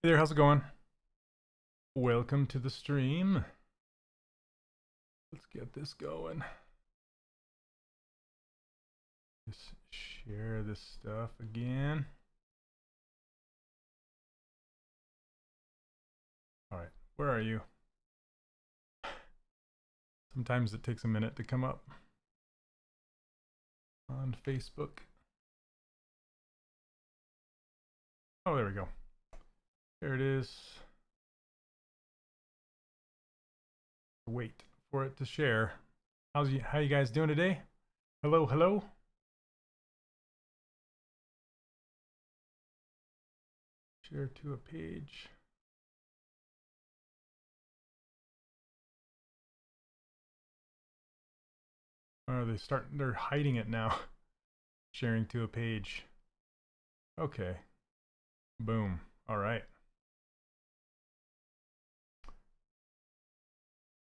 Hey there, how's it going? Welcome to the stream. Let's get this going. Just share this stuff again. All right, where are you? Sometimes it takes a minute to come up on Facebook. Oh, there we go. There it is. Wait for it to share. How you guys doing today? Hello, hello. Share to a page. Oh, they're hiding it now. Sharing to a page. Okay. Boom. All right.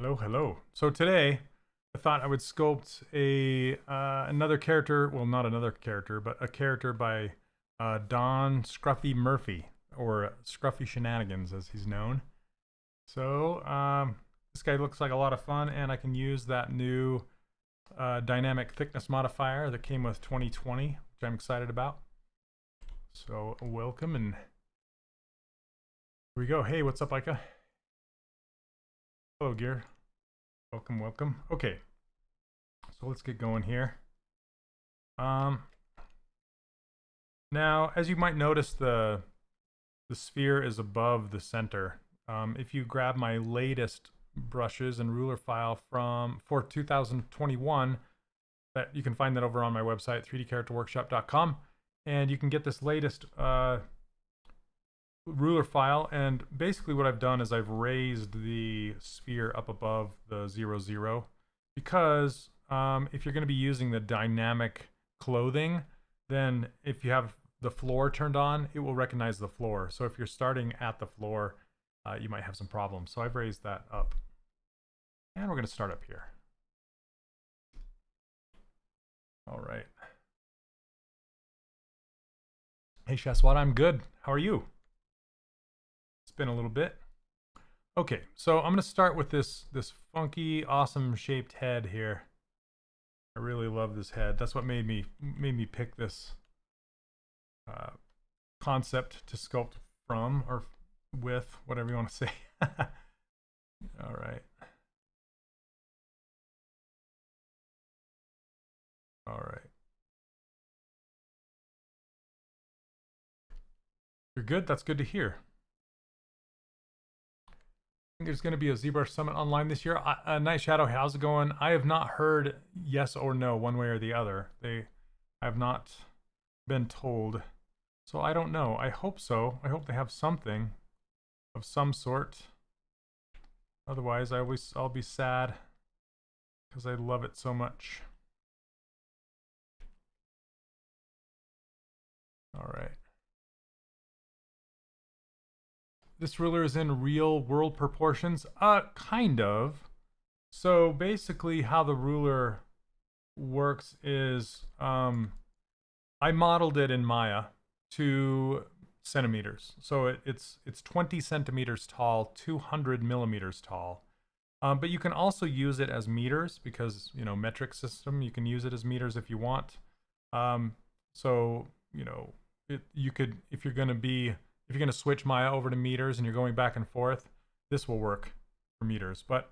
Hello, hello. So today, I thought I would sculpt another character. Well, not another character, but a character by Don Scruffy Murphy, or Scruffy Shenanigans, as he's known. So this guy looks like a lot of fun, and I can use that new dynamic thickness modifier that came with 2020, which I'm excited about. So welcome, and here we go. Hey, what's up, Ika? Hello, Gear. Welcome, welcome. Okay, so let's get going here. Now, as you might notice, the sphere is above the center. If you grab my latest brushes and ruler file for 2021, that you can find that over on my website, 3dcharacterworkshop.com, and you can get this latest ruler file. And basically what I've done is I've raised the sphere up above the 0, 0, because if you're going to be using the dynamic clothing, then if you have the floor turned on, it will recognize the floor. So if you're starting at the floor, you might have some problems. So I've raised that up. And we're going to start up here. All right. Hey, Shaswat, I'm good. How are you? It's been a little bit. Okay, so I'm going to start with this funky, awesome shaped head here. I really love this head. That's what made me pick this concept to sculpt from, or with, whatever you want to say. All right. All right. You're good? That's good to hear. I think there's going to be a ZBrush Summit online this year. Night Shadow, how's it going? I have not heard yes or no one way or the other. I have not been told. So I don't know. I hope so. I hope they have something of some sort. Otherwise, I'll be sad because I love it so much. All right. This ruler is in real world proportions. Kind of. So basically how the ruler works is I modeled it in Maya to centimeters. So it's 20 centimeters tall, 200 millimeters tall. But you can also use it as meters because, you know, metric system, you can use it as meters if you want. So, you know, you could, if you're going to switch Maya over to meters and you're going back and forth, this will work for meters. But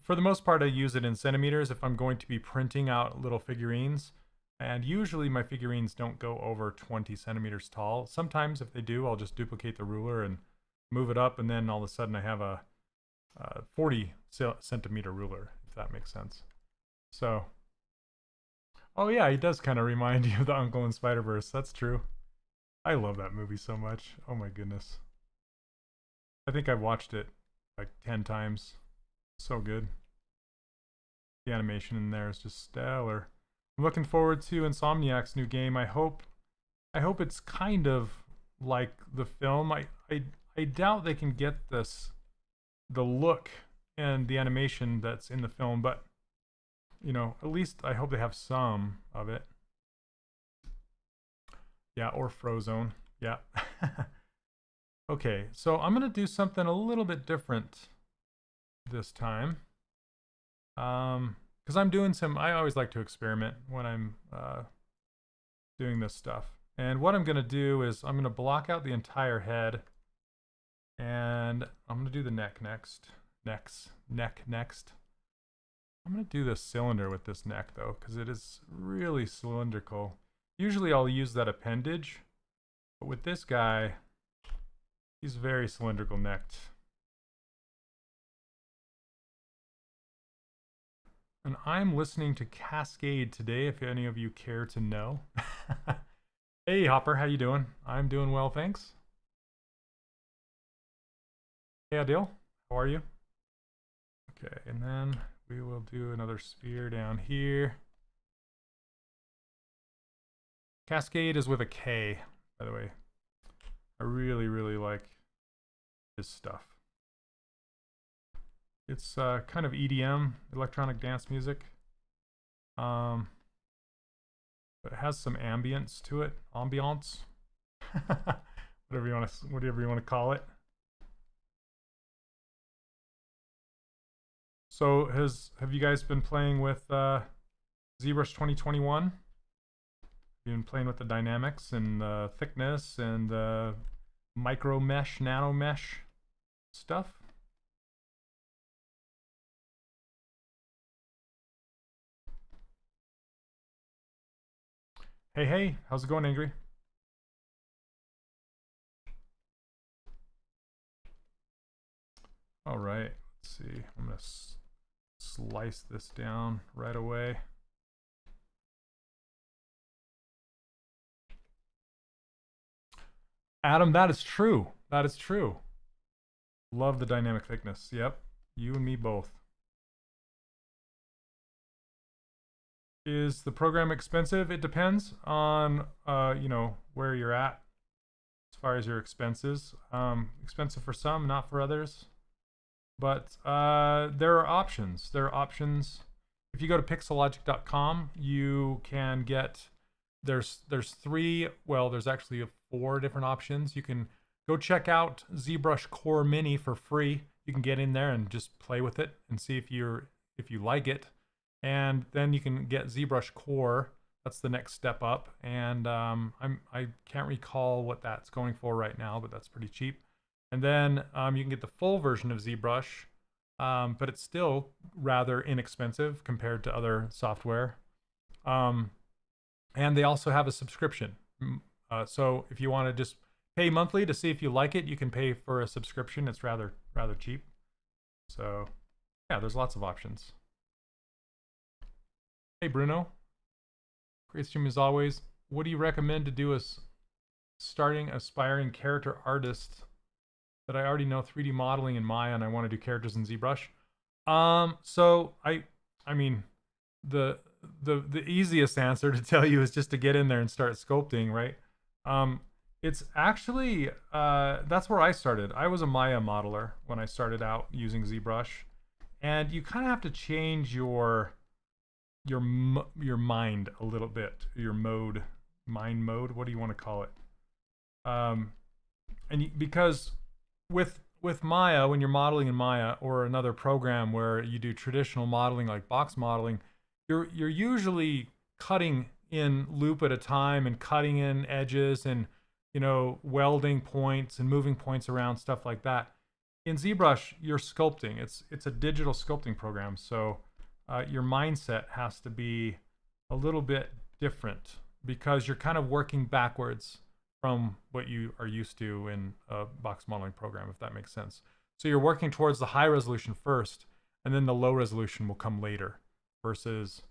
for the most part, I use it in centimeters if I'm going to be printing out little figurines. And usually my figurines don't go over 20 centimeters tall. Sometimes if they do, I'll just duplicate the ruler and move it up, and then all of a sudden I have a 40 centimeter ruler, if that makes sense. So, oh yeah, he does kind of remind you of the Uncle in Spider-Verse. That's true. I love that movie so much. Oh my goodness. I think I've watched it like 10 times. So good. The animation in there is just stellar. I'm looking forward to Insomniac's new game. I hope it's kind of like the film. I doubt they can get the look and the animation that's in the film, but you know, at least I hope they have some of it. Yeah, or Frozone. Yeah. Okay, so I'm gonna do something a little bit different this time. Because I'm doing I always like to experiment when I'm doing this stuff. And what I'm gonna do is I'm gonna block out the entire head, and I'm gonna do the neck next. Neck next. I'm gonna do the cylinder with this neck though, because it is really cylindrical. Usually I'll use that appendage, but with this guy, he's very cylindrical necked. And I'm listening to Cascade today, if any of you care to know. Hey Hopper, how you doing? I'm doing well, thanks. Hey Adil, how are you? Okay, and then we will do another sphere down here. Cascade is with a K, by the way. I really, really like his stuff. It's kind of EDM, electronic dance music. But it has some ambience to it, ambiance, whatever you want to call it. So have you guys been playing with ZBrush 2021? Have you been playing with the dynamics and the thickness and the micro mesh, nano mesh stuff? Hey, how's it going, Angry? All right, let's see. I'm gonna slice this down right away. Adam, that is true. That is true. Love the dynamic thickness. Yep, you and me both. Is the program expensive? It depends on you know, where you're at as far as your expenses. Expensive for some, not for others. But there are options. There are options. If you go to pixologic.com, you can get there's actually 4 different options. You can go check out ZBrush Core Mini for free. You can get in there and just play with it and see if you like it. And then you can get ZBrush Core. That's the next step up. And I can't recall what that's going for right now, but that's pretty cheap. And then you can get the full version of ZBrush, but it's still rather inexpensive compared to other software. And they also have a subscription. So if you want to just pay monthly to see if you like it, you can pay for a subscription. It's rather cheap. So yeah, there's lots of options. Hey Bruno, great stream as always. What do you recommend to do as starting aspiring character artist that I already know 3D modeling in Maya and I want to do characters in ZBrush? So I mean, the easiest answer to tell you is just to get in there and start sculpting, right? It's actually that's where I started. I was a Maya modeler when I started out using ZBrush, and you kind of have to change your mind a little bit, your mind mode, what do you want to call it? Because with Maya, when you're modeling in Maya or another program where you do traditional modeling like box modeling, you're usually cutting in loop at a time and cutting in edges and, you know, welding points and moving points around, stuff like that. In ZBrush, you're sculpting. It's a digital sculpting program, so your mindset has to be a little bit different because you're kind of working backwards from what you are used to in a box modeling program, if that makes sense. So you're working towards the high resolution first, and then the low resolution will come later, versus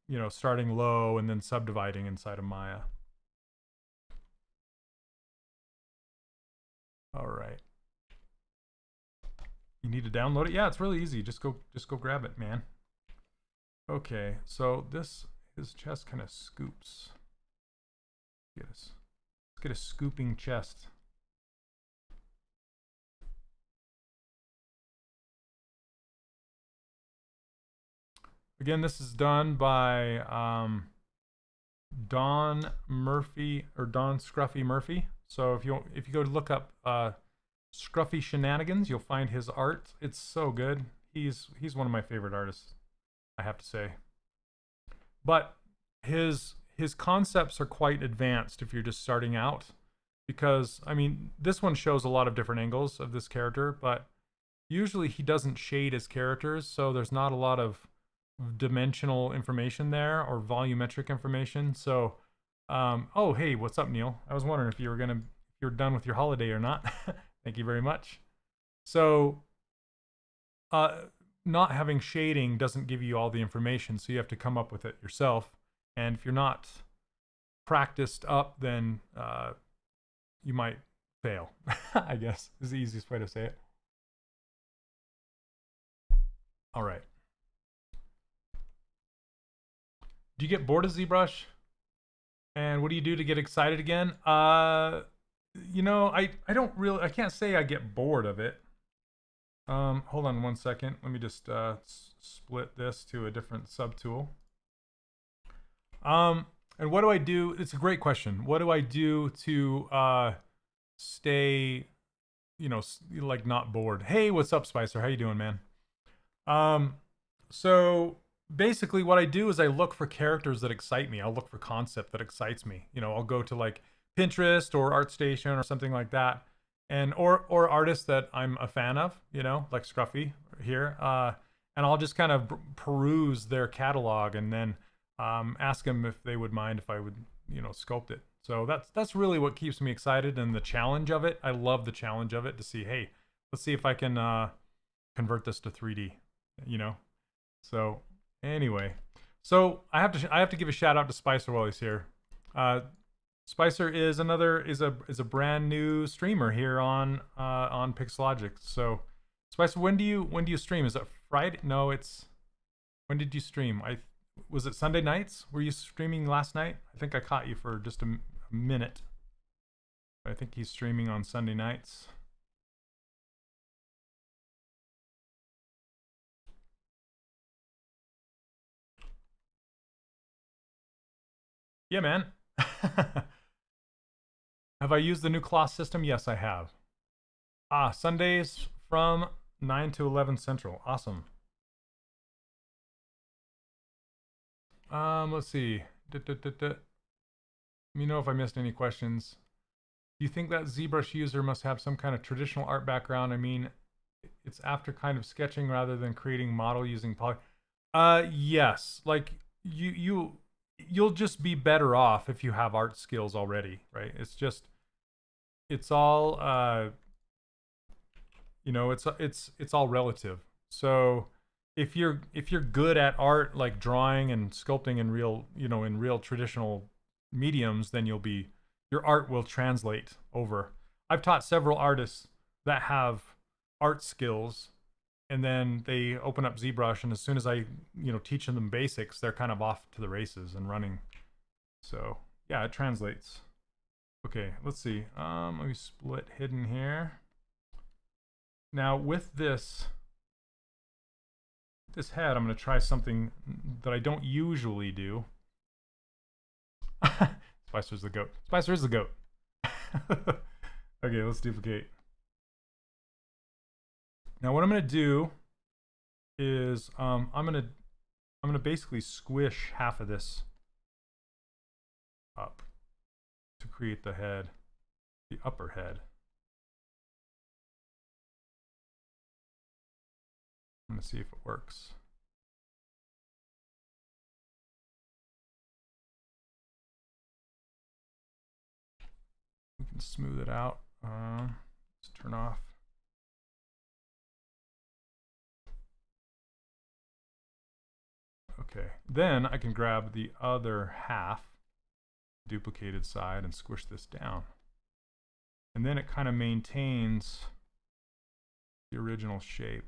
you know, starting low and then subdividing inside of Maya. All right. You need to download it? Yeah, it's really easy. Just go grab it, man. Okay, so his chest kind of scoops. Let's get a scooping chest. Again, this is done by Don Scruffy Murphy. So if you go to look up Scruffy Shenanigans, you'll find his art. It's so good. He's one of my favorite artists, I have to say. But his concepts are quite advanced if you're just starting out, because I mean, this one shows a lot of different angles of this character, but usually he doesn't shade his characters, so there's not a lot of dimensional information there or volumetric information. So oh hey, what's up, Neil? I was wondering if you're done with your holiday or not. Thank you very much. So not having shading doesn't give you all the information, so you have to come up with it yourself. And if you're not practiced up, then you might fail. I guess is the easiest way to say it. All right. Do you get bored of ZBrush? And what do you do to get excited again? You know, I can't say I get bored of it. Hold on one second. Let me just split this to a different subtool. And what do I do? It's a great question. What do I do to stay, you know, like not bored? Hey, what's up, Spicer? How you doing, man? So basically what I do is I look for characters that excite me. I'll look for concept that excites me. You know, I'll go to like Pinterest or ArtStation or something like that, and or artists that I'm a fan of, you know, like Scruffy here, and I'll just kind of peruse their catalog and then ask them if they would mind if I would, you know, sculpt it. So that's really what keeps me excited, and the challenge of it. I love the challenge of it, to see, hey, let's see if I can convert this to 3D, you know. So anyway, so I have to give a shout out to Spicer while he's here. Spicer is a brand new streamer here on Pixologic. So Spicer, when do you stream? Is it Friday? No, when did you stream? Was it Sunday nights? Were you streaming last night? I think I caught you for just a minute. I think he's streaming on Sunday nights. Yeah, man. Have I used the new cloth system? Yes, I have. Sundays from 9 to 11 Central. Awesome. Let's see. Let me know if I missed any questions. Do you think that ZBrush user must have some kind of traditional art background? I mean, it's after kind of sketching rather than creating model using poly. Yes. Like you'll just be better off if you have art skills already, right? It's all you know, it's all relative. So if you're good at art, like drawing and sculpting in real traditional mediums, then your art will translate over. I've taught several artists that have art skills, and then they open up ZBrush, and as soon as I, you know, teach them basics, they're kind of off to the races and running. So yeah, it translates. Okay, let's see. Let me split hidden here. Now with this head, I'm going to try something that I don't usually do. Spicer's the goat. Spicer is the goat. Okay, let's duplicate. Now what I'm going to do is I'm going to basically squish half of this up to create the head, the upper head. I'm going to see if it works. We can smooth it out. Let's turn off. Okay, then I can grab the other half, duplicated side, and squish this down. And then it kind of maintains the original shape.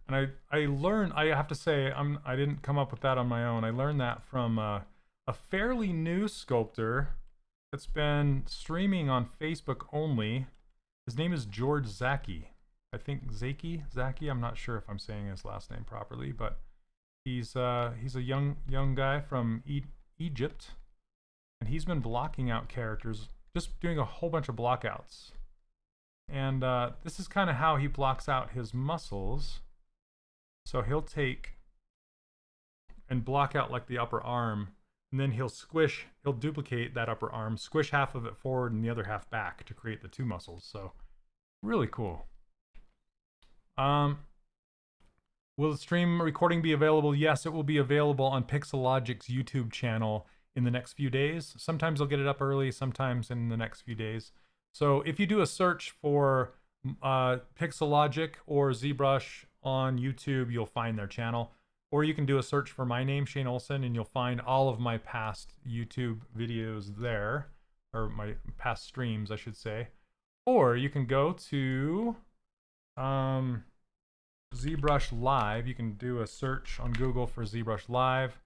And I learned, I have to say, I didn't come up with that on my own. I learned that from a fairly new sculptor that's been streaming on Facebook only. His name is George Zaki. I think Zaki, I'm not sure if I'm saying his last name properly, but he's a young guy from Egypt, and he's been blocking out characters, just doing a whole bunch of blockouts. And this is kind of how he blocks out his muscles. So he'll take and block out like the upper arm, and then he'll duplicate that upper arm, squish half of it forward and the other half back to create the two muscles. So really cool. Will the stream recording be available? Yes, it will be available on Pixologic's YouTube channel in the next few days. Sometimes I'll get it up early, sometimes in the next few days. So if you do a search for Pixologic or ZBrush on YouTube, you'll find their channel. Or you can do a search for my name, Shane Olson, and you'll find all of my past YouTube videos there, or my past streams, I should say. Or you can go to ZBrush Live. You can do a search on Google for ZBrush Live,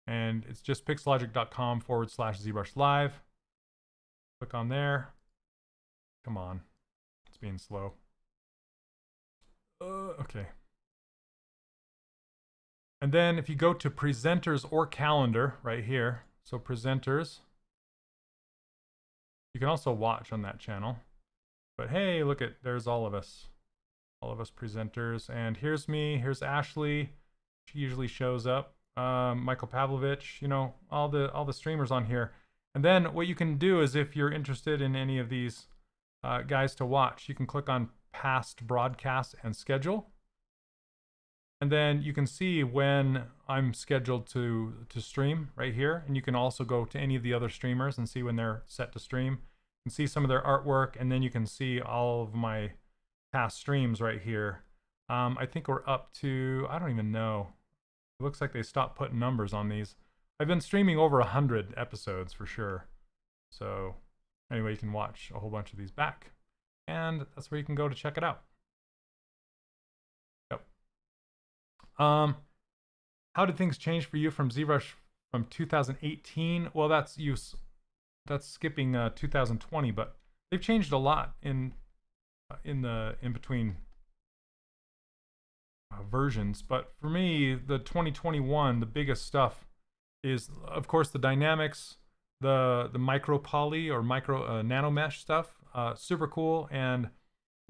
and it's just pixologic.com/ZBrush Live. Click on there. Come on, it's being slow. Okay. And then if you go to presenters or calendar right here, so presenters, you can also watch on that channel. But hey, look at, there's all of us presenters. And here's me, here's Ashley. She usually shows up. Michael Pavlovich, you know, all the streamers on here. And then what you can do is, if you're interested in any of these guys to watch, you can click on past broadcasts and schedule. And then you can see when I'm scheduled to stream right here. And you can also go to any of the other streamers and see when they're set to stream. You can see some of their artwork, and then you can see all of my past streams right here. I think we're up to, I don't even know. It looks like they stopped putting numbers on these. I've been streaming over 100 episodes for sure. So anyway, you can watch a whole bunch of these back. And that's where you can go to check it out. How did things change for you from ZBrush from 2018? Well, that's skipping 2020, but they've changed a lot in between versions. But for me, the 2021, the biggest stuff is, of course, the dynamics, the micro poly or micro nano mesh stuff, super cool, and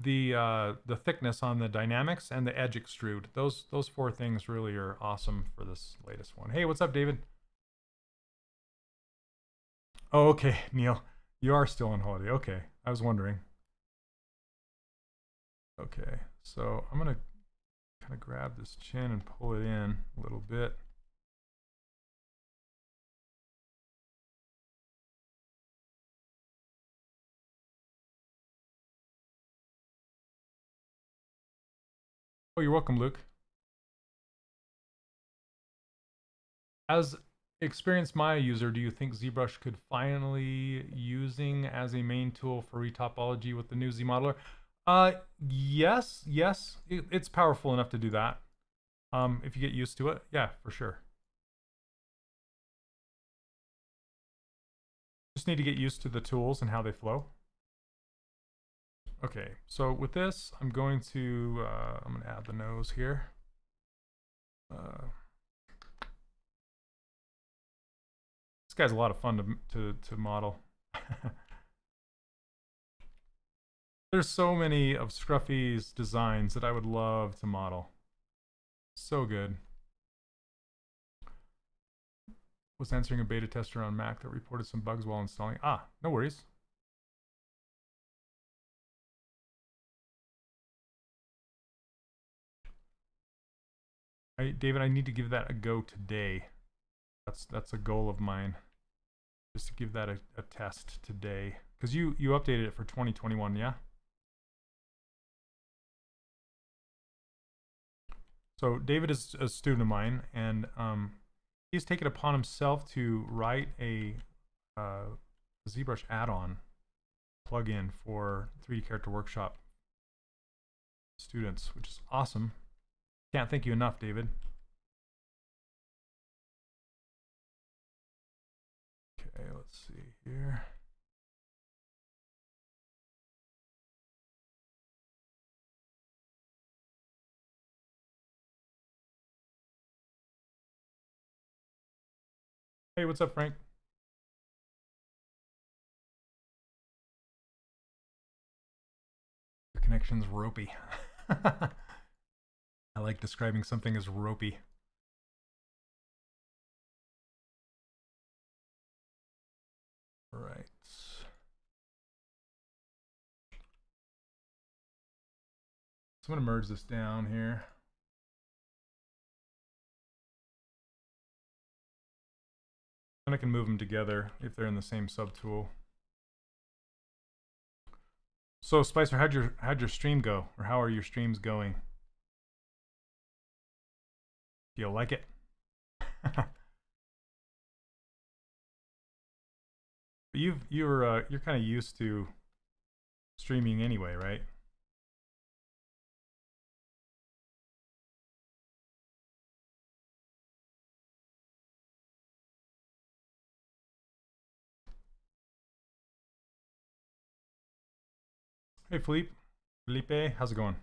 the thickness on the dynamics and the edge extrude. Those four things really are awesome for this latest one. Hey, what's up, David? Oh, okay, Neil, you are still on holiday. Okay, I was wondering. Okay, so I'm gonna kind of grab this chin and pull it in a little bit. Oh, you're welcome, Luke. As experienced Maya user, do you think ZBrush could finally using as a main tool for retopology with the new Z modeler? Yes, it's powerful enough to do that. If you get used to it, yeah, for sure. Just need to get used to the tools and how they flow. Okay, so with this, I'm going to add the nose here. This guy's a lot of fun to model. There's so many of Scruffy's designs that I would love to model. So good. Was answering a beta tester on Mac that reported some bugs while installing. Ah, no worries. David, I need to give that a go today. That's a goal of mine. Just to give that a test today. Because you updated it for 2021, yeah? So David is a student of mine, and he's taken upon himself to write a ZBrush add-on plugin for 3D Character Workshop students, which is awesome. Can't thank you enough, David. Okay, let's see here. Hey, what's up, Frank? Your connection's ropey. I like describing something as ropey. All right. So I'm going to merge this down here. And I can move them together if they're in the same subtool. So Spicer, how'd your stream go? Or how are your streams going? Do you like it? You're kind of used to streaming anyway, right? Hey, Felipe, how's it going?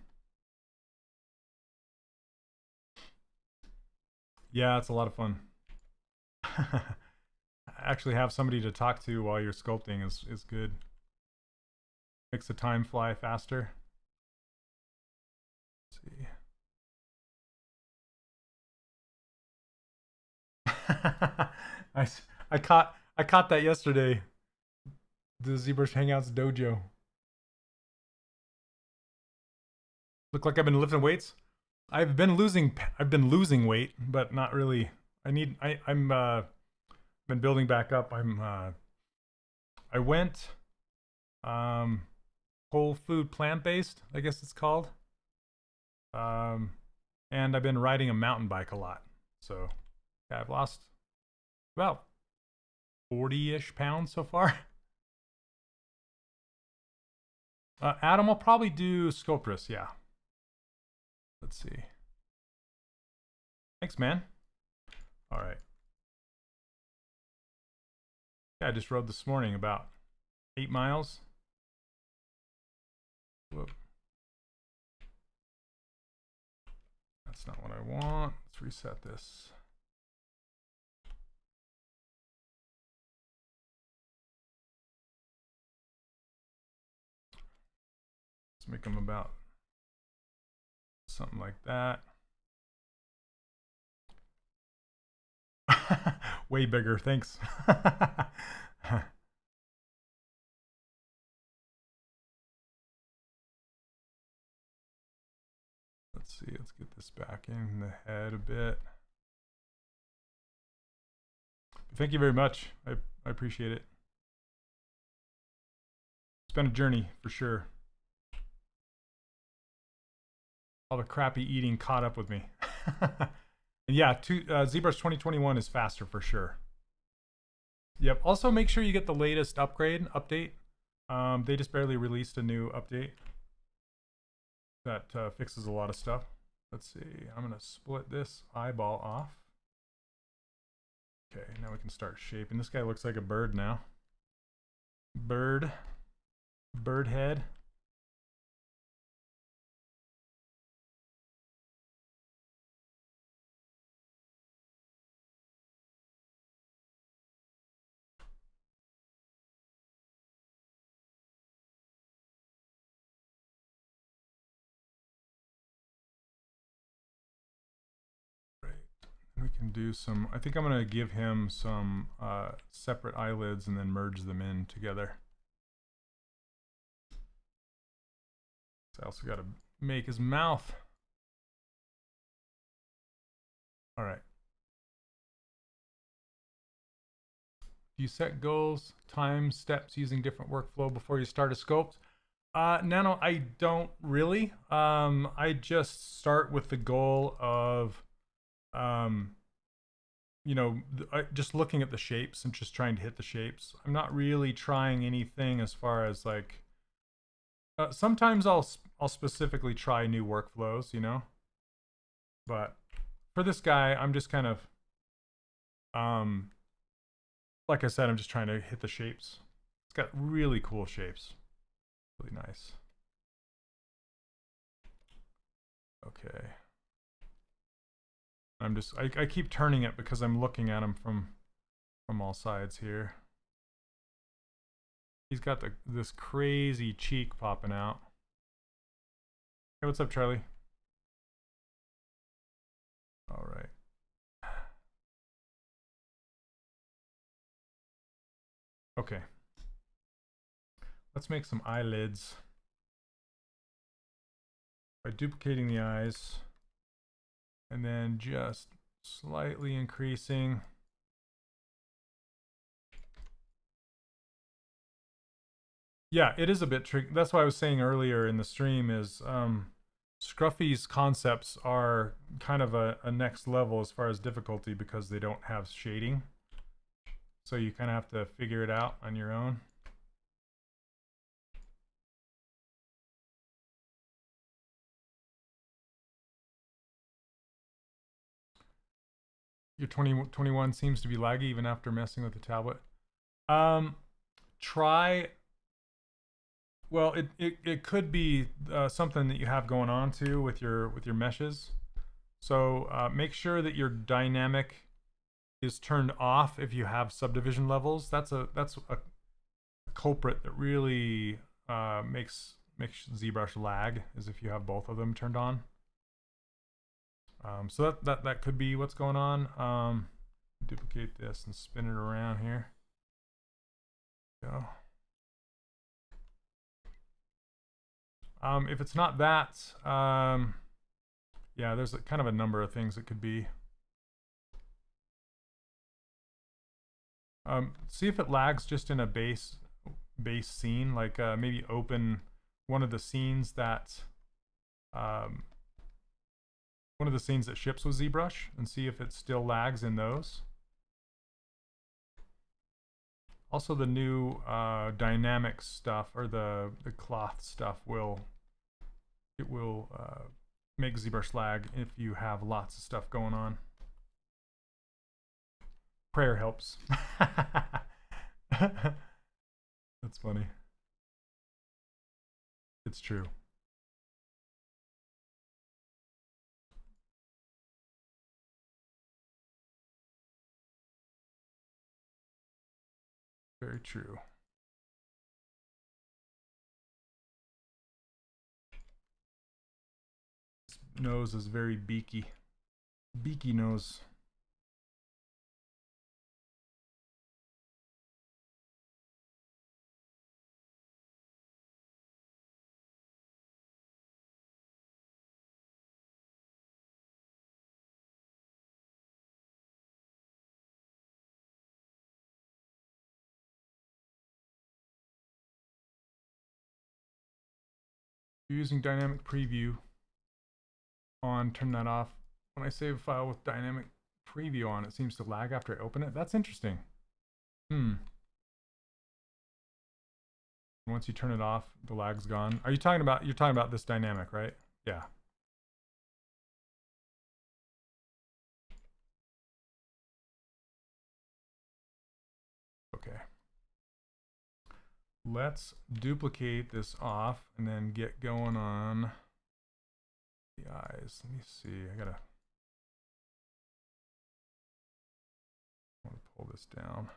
Yeah, it's a lot of fun. Actually have somebody to talk to while you're sculpting is good. Makes the time fly faster. Let's see. I caught that yesterday. The ZBrush Hangouts dojo. Look like I've been lifting weights. I've been losing weight, but not really. I'm been building back up. I went whole food plant-based, I guess it's called. And I've been riding a mountain bike a lot. So yeah, I've lost about 40-ish pounds so far. Adam will probably do Sculptress, yeah. Let's see. Thanks, man. All right. Yeah, I just rode this morning about 8 miles. Whoop. That's not what I want. Let's reset this. Let's make them about something like that. Way bigger, thanks. Let's see, let's get this back in the head a bit. Thank you very much. I appreciate it. It's been a journey for sure. All the crappy eating caught up with me. And yeah, ZBrush 2021 is faster for sure. Yep. Also, make sure you get the latest update. They just barely released a new update that fixes a lot of stuff. Let's see. I'm gonna split this eyeball off. Okay, now we can start shaping. This guy looks like a bird now. Bird head. We can do some, I think I'm going to give him some separate eyelids and then merge them in together. So I also got to make his mouth. All right. Do you set goals, time, steps using different workflow before you start a sculpt? Nano, I don't really. I just start with the goal of you know, just looking at the shapes and just trying to hit the shapes. I'm not really trying anything as far as like sometimes I'll specifically try new workflows, you know, but for this guy I'm just kind of like I said, I'm just trying to hit the shapes. It's got really cool shapes, really nice. Okay, I'm just I keep turning it because I'm looking at them from from all sides here. He's got this crazy cheek popping out. Hey, what's up, Charlie? All right. Okay. Let's make some eyelids by duplicating the eyes and then just slightly increasing. Yeah, it is a bit tricky. That's why I was saying earlier in the stream is Scruffy's concepts are kind of a next level as far as difficulty because they don't have shading. So you kind of have to figure it out on your own. Your 2021 seems to be laggy even after messing with the tablet. Try. Well, it could be something that you have going on too with your meshes. So make sure that your dynamic is turned off if you have subdivision levels. That's a culprit that really makes ZBrush lag, is if you have both of them turned on. So that could be what's going on. Duplicate this and spin it around here. Go. If it's not that, yeah, there's kind of a number of things it could be. See if it lags just in a base scene, like maybe open one of the scenes that ships with ZBrush and see if it still lags in those. Also, the new dynamic stuff, or the cloth stuff, will make ZBrush lag if you have lots of stuff going on. Prayer helps. That's funny. It's true. Very true. His nose is very beaky. Beaky nose. If you're using dynamic preview on, turn that off. When I save a file with dynamic preview on, it seems to lag after I open it. That's interesting. Once you turn it off, the lag's gone. Are you talking about, you're talking about this dynamic, right? Yeah. Okay. Let's duplicate this off and then get going on the eyes. Let me see. I want to pull this down.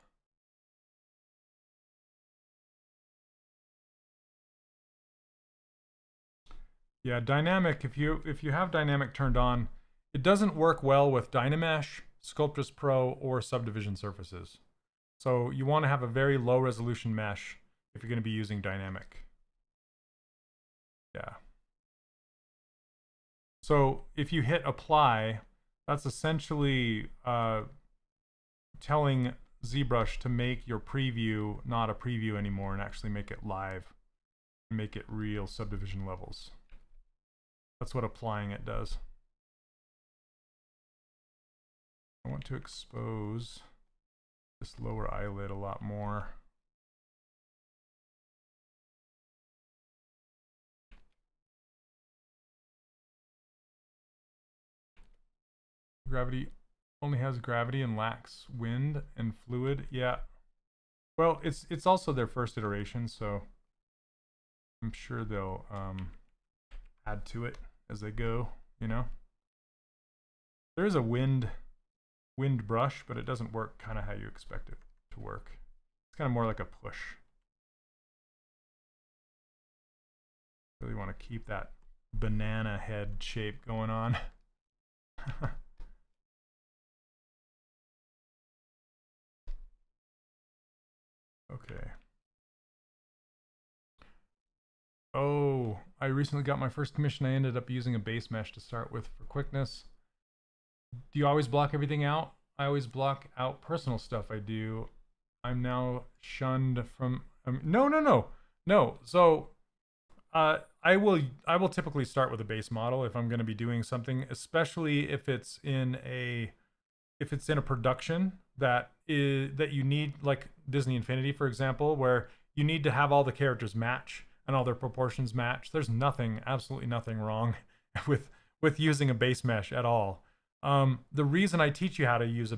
Yeah, dynamic, if you have dynamic turned on, it doesn't work well with Dynamesh, Sculptress Pro, or subdivision surfaces. So you want to have a very low resolution mesh if you're going to be using dynamic. Yeah. So if you hit apply, that's essentially telling ZBrush to make your preview not a preview anymore and actually make it live, and make it real subdivision levels. That's what applying it does. I want to expose this lower eyelid a lot more. Gravity only has gravity and lacks wind and fluid. Yeah. Well, it's also their first iteration, so I'm sure they'll add to it as they go, you know. There is a wind wind brush, but it doesn't work kind of how you expect it to work. It's kind of more like a push. Really want to keep that banana head shape going on. Okay. Oh, I recently got my first commission. I ended up using a base mesh to start with for quickness. Do you always block everything out? I always block out personal stuff I do. I'm now shunned from... No. So I will typically start with a base model if I'm going to be doing something, especially if it's in a production that you need, like Disney Infinity, for example, where you need to have all the characters match and all their proportions match. There's absolutely nothing wrong with using a base mesh at all. The reason I teach you how to use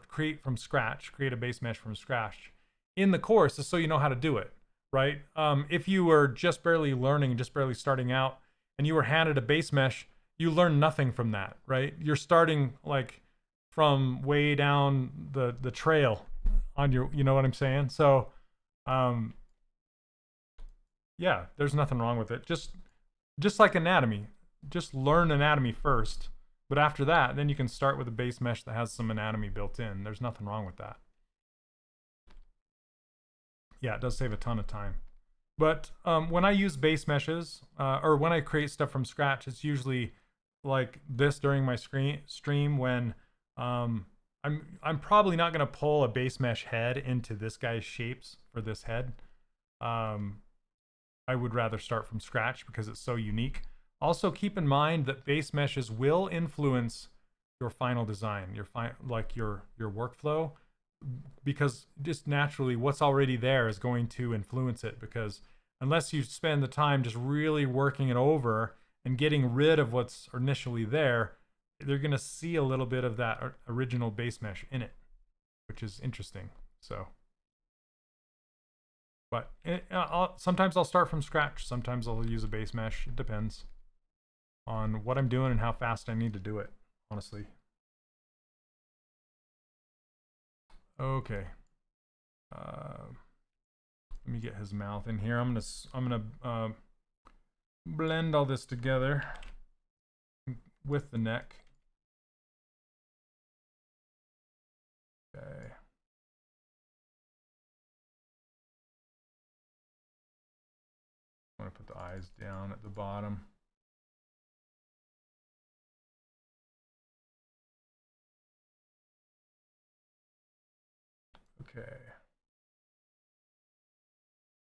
create a base mesh from scratch in the course is so you know how to do it, right? If you were just barely learning, just barely starting out, and you were handed a base mesh, you learn nothing from that, right? You're starting like from way down the trail on your, you know what I'm saying? So, yeah, there's nothing wrong with it. Just like anatomy, just learn anatomy first. But after that, then you can start with a base mesh that has some anatomy built in. There's nothing wrong with that. Yeah, it does save a ton of time. But when I use base meshes, or when I create stuff from scratch, it's usually like this during my stream when I'm probably not going to pull a base mesh head into this guy's shapes for this head. I would rather start from scratch because it's so unique. Also, keep in mind that base meshes will influence your final design, your workflow, because just naturally what's already there is going to influence it, because unless you spend the time just really working it over and getting rid of what's initially there, they're going to see a little bit of that original base mesh in it, which is interesting. So, but sometimes I'll start from scratch. Sometimes I'll use a base mesh. It depends on what I'm doing and how fast I need to do it, honestly. Okay. Let me get his mouth in here. I'm gonna blend all this together with the neck. Okay. I'm gonna put the eyes down at the bottom. Okay.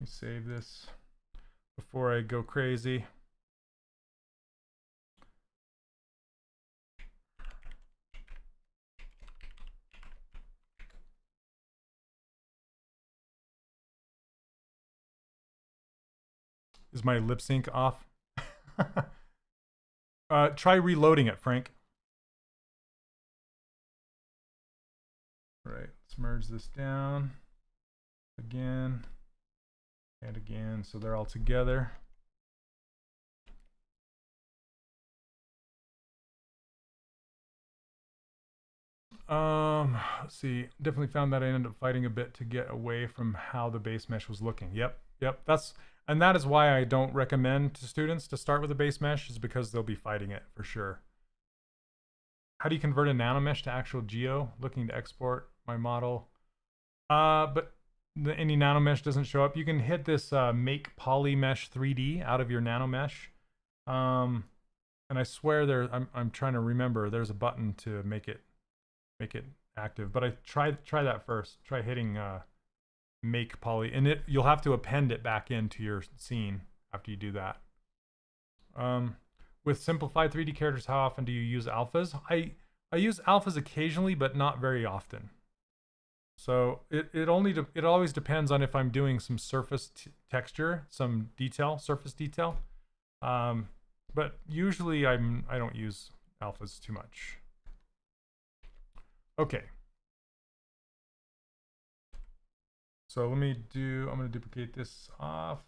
Let me save this before I go crazy. Is my lip sync off? Try reloading it, Frank. All right, let's merge this down again and again so they're all together. Let's see. Definitely found that I ended up fighting a bit to get away from how the base mesh was looking. Yep. That is why I don't recommend to students to start with a base mesh, is because they'll be fighting it for sure. How do you convert a nanomesh to actual geo? Looking to export my model. But any nanomesh doesn't show up. You can hit this make poly mesh 3D out of your nanomesh. And I swear I'm trying to remember, there's a button to make it active, but I try that first. Try hitting make poly, and you'll have to append it back into your scene after you do that. With simplified 3D characters, how often do you use alphas? I use alphas occasionally, but not very often. So it always depends on if I'm doing some surface texture, some detail, surface detail. But usually I don't use alphas too much. Okay. So I'm going to duplicate this off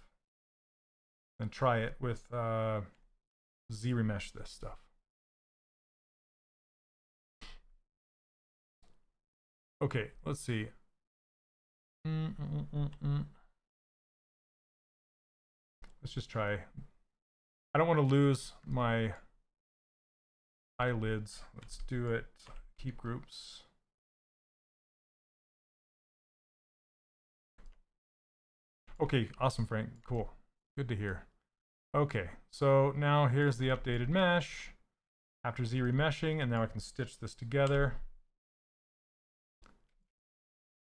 and try it with ZBrush this stuff. Okay, let's see. Let's just try. I don't want to lose my eyelids. Let's do it. Keep groups. Okay, awesome, Frank. Cool. Good to hear. Okay, so now here's the updated mesh after Z remeshing, and now I can stitch this together.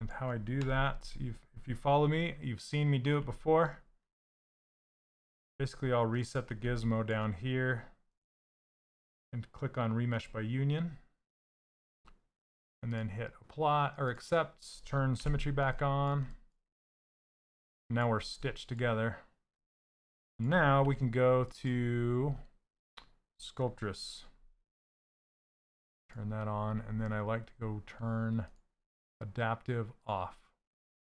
And how I do that, if you follow me, you've seen me do it before. Basically, I'll reset the gizmo down here and click on remesh by union. And then hit apply or accept, turn symmetry back on. Now we're stitched together. Now we can go to Sculptress. Turn that on, and then I like to go turn adaptive off.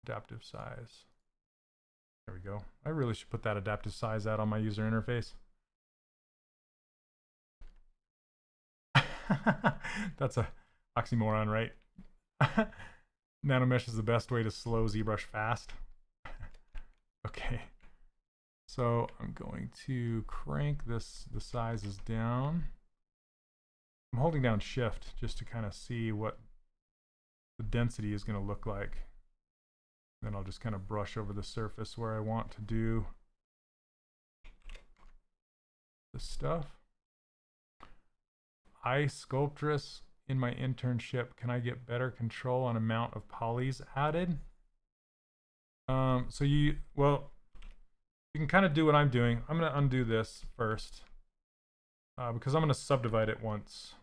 Adaptive size. There we go. I really should put that adaptive size out on my user interface. That's a oxymoron, right? Nanomesh is the best way to slow ZBrush fast. Okay. So I'm going to crank the sizes down. I'm holding down shift just to kind of see what the density is going to look like. Then I'll just kind of brush over the surface where I want to do this stuff. Sculptress in my internship, can I get better control on amount of polys added? So you can kind of do what I'm doing. I'm going to undo this first because I'm going to subdivide it once.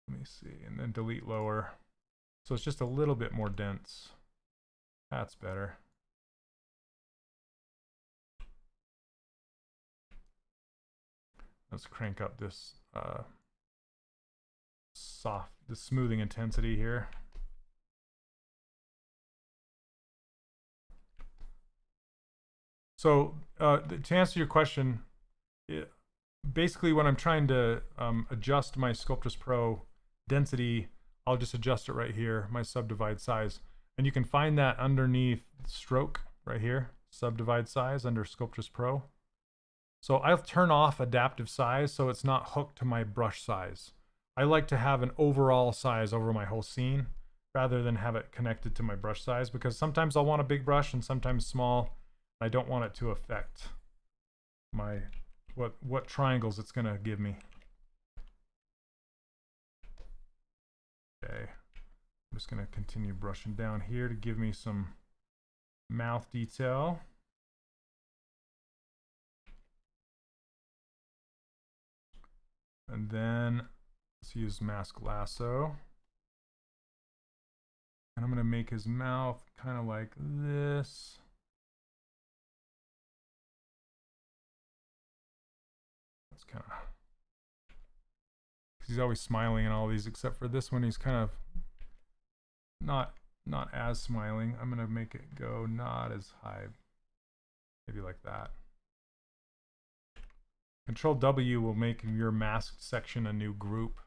Let me see, and then delete lower. So it's just a little bit more dense. That's better. Let's crank up this the smoothing intensity here. So to answer your question, basically when I'm trying to adjust my Sculptress Pro density, I'll just adjust it right here, my subdivide size. And you can find that underneath stroke right here, subdivide size under Sculptress Pro. So I'll turn off adaptive size so it's not hooked to my brush size. I like to have an overall size over my whole scene rather than have it connected to my brush size, because sometimes I'll want a big brush and sometimes small. I don't want it to affect my what triangles it's gonna give me. Okay, I'm just gonna continue brushing down here to give me some mouth detail. And then let's use mask lasso. And I'm gonna make his mouth kind of like this. That's kind of, he's always smiling in all these, except for this one he's kind of not as smiling. I'm gonna make it go not as high, maybe like that. Control W will make your masked section a new group.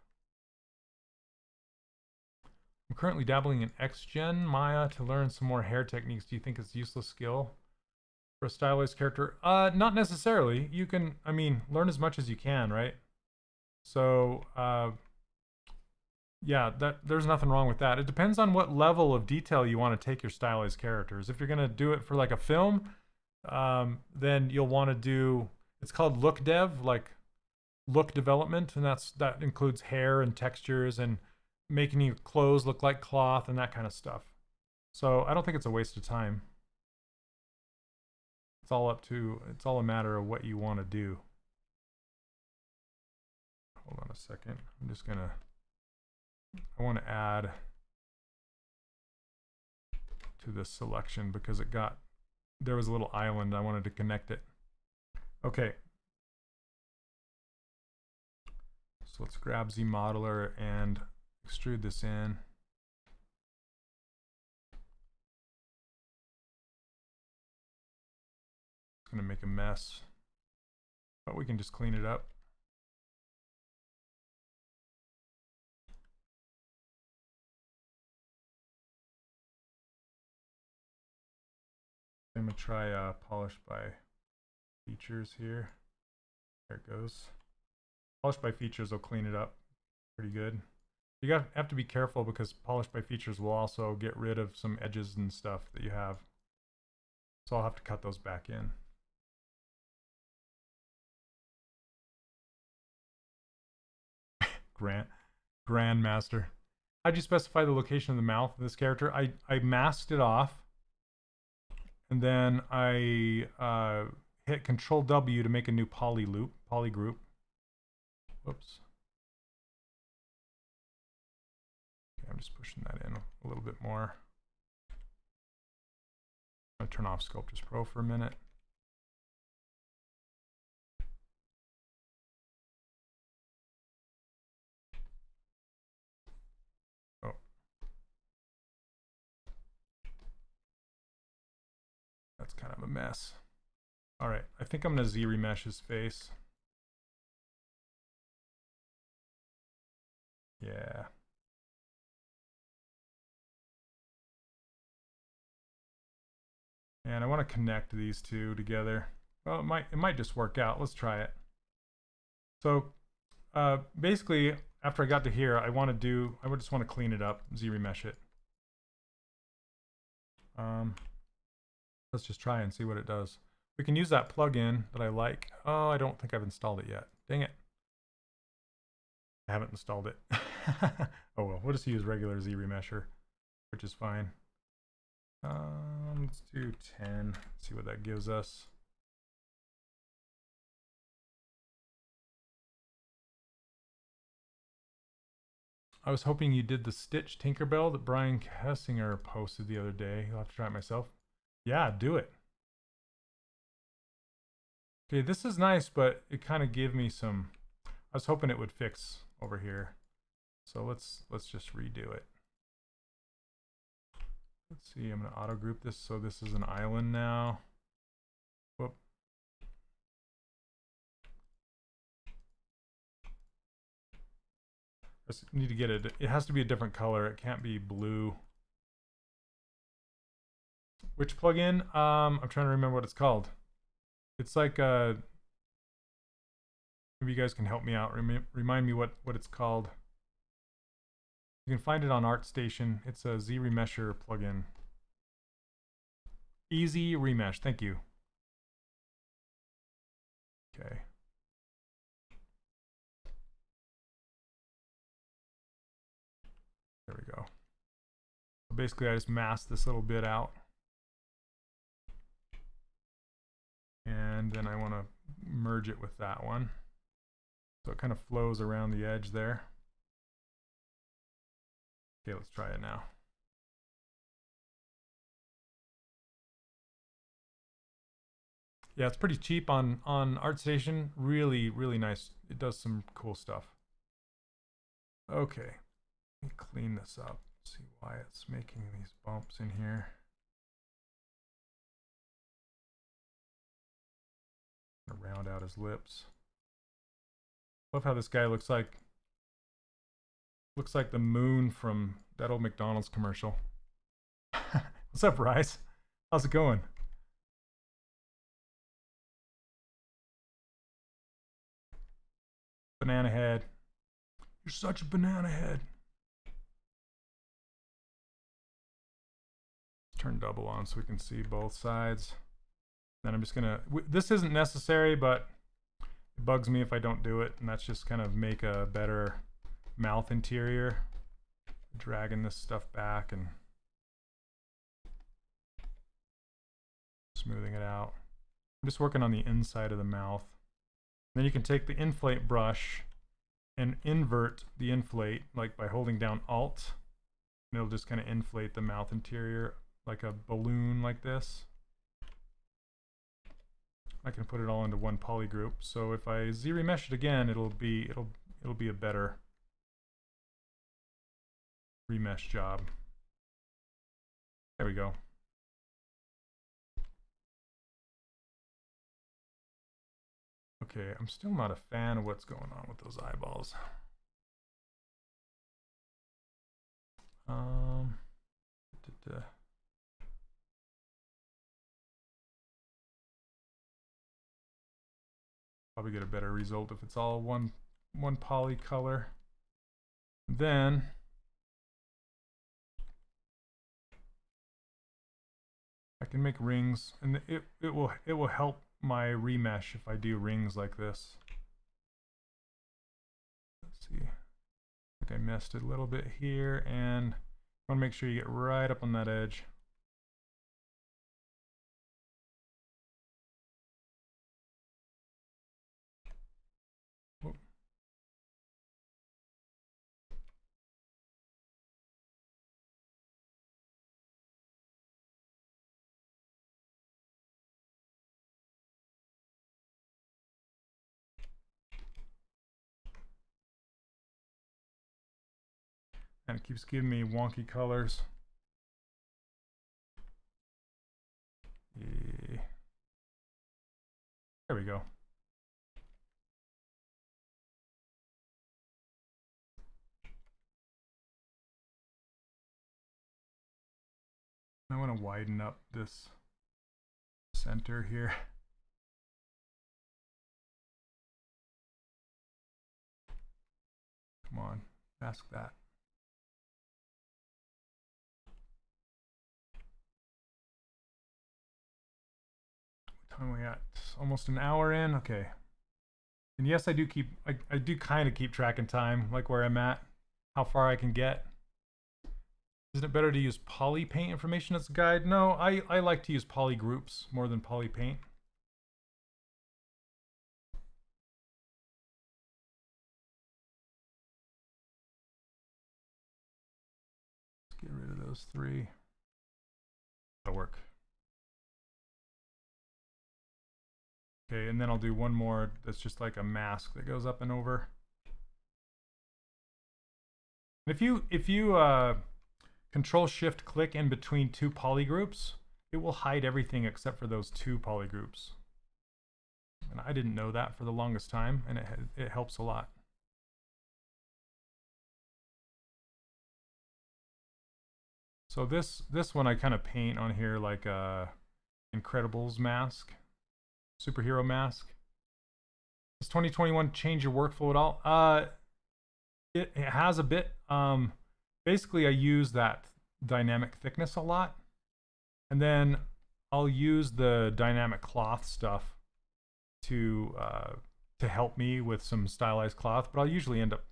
I'm currently dabbling in XGen Maya to learn some more hair techniques. Do you think it's a useless skill for a stylized character? Not necessarily. You can, I mean, learn as much as you can, right? So, yeah, there's nothing wrong with that. It depends on what level of detail you want to take your stylized characters. If you're going to do it for like a film, then you'll want to do, it's called look dev, like look development, and that includes hair and textures and making your clothes look like cloth and that kind of stuff. So I don't think it's a waste of time. It's all a matter of what you want to do. Hold on a second. I want to add to this selection because there was a little island. I wanted to connect it. Okay. So let's grab Z Modeler and extrude this in. It's going to make a mess, but we can just clean it up. I'm gonna try polish by features here. There it goes. Polish by features will clean it up pretty good. You have to be careful because polish by features will also get rid of some edges and stuff that you have. So I'll have to cut those back in. Grandmaster. How'd you specify the location of the mouth of this character? I masked it off, and then I hit Control W to make a new poly group. Whoops. Okay, I'm just pushing that in a little bit more. I'm gonna turn off Sculptris Pro for a minute. Oh. That's kind of a mess. All right, I think I'm gonna Z-remesh his face. Yeah. And I want to connect these two together. Well, it might just work out. Let's try it. So basically, after I got to here, I would just want to clean it up, Z-remesh it. Let's just try and see what it does. We can use that plugin that I like. Oh, I don't think I've installed it yet. Dang it. I haven't installed it. Oh well, we'll just use regular Z-remesher, which is fine. Let's do 10, see what that gives us. I was hoping you did the Stitch Tinkerbell that Brian Kessinger posted the other day. I'll have to try it myself. Yeah, do it. Okay, this is nice, but it kind of gave me some... I was hoping it would fix over here. So let's just redo it. Let's see, I'm going to auto group this so this is an island now. Whoop. I just need to get it. It has to be a different color. It can't be blue. Which plugin? I'm trying to remember what it's called. It's like maybe you guys can help me out. Remind me what it's called. You can find it on ArtStation. It's a Z-remesher plugin. Easy Remesh. Thank you. Okay. There we go. So basically, I just masked this little bit out. And then I want to merge it with that one. So it kind of flows around the edge there. Okay, let's try it now. Yeah, it's pretty cheap on ArtStation. Really, really nice. It does some cool stuff. Okay, let me clean this up. See why it's making these bumps in here. Round out his lips. Love how this guy looks like the moon from that old McDonald's commercial. What's up, Rice? How's it going? Banana head. You're such a banana head. Turn double on so we can see both sides. Then I'm just gonna, this isn't necessary, but it bugs me if I don't do it, and that's just kind of make a better mouth interior. Dragging this stuff back and smoothing it out. I'm just working on the inside of the mouth. Then you can take the inflate brush and invert the inflate, like by holding down Alt, and it'll just kind of inflate the mouth interior like a balloon like this. I can put it all into one poly group. So if I Z-remesh it again, it'll be a better remesh job. There we go. Okay, I'm still not a fan of what's going on with those eyeballs. Probably get a better result if it's all one poly color. Then I can make rings, and it will help my remesh if I do rings like this. Let's see. I think I missed it a little bit here, and I want to make sure you get right up on that edge. Whoop. And it keeps giving me wonky colors. Yeah. There we go. I want to widen up this center here. Come on, mask that. What time are we at? Almost an hour in. Okay. And yes, I do kind of keep track in time, like where I'm at, how far I can get. Isn't it better to use poly paint information as a guide? No, I like to use poly groups more than poly paint. Let's get rid of those three. That'll work. Okay, and then I'll do one more that's just like a mask that goes up and over. If you Control Shift click in between two poly groups, it will hide everything except for those two poly groups. And I didn't know that for the longest time, and it helps a lot. So this one I kind of paint on here like a Incredibles mask, superhero mask. Does 2021 change your workflow at all? It has a bit. Basically, I use that dynamic thickness a lot, and then I'll use the dynamic cloth stuff to help me with some stylized cloth, but I'll usually end up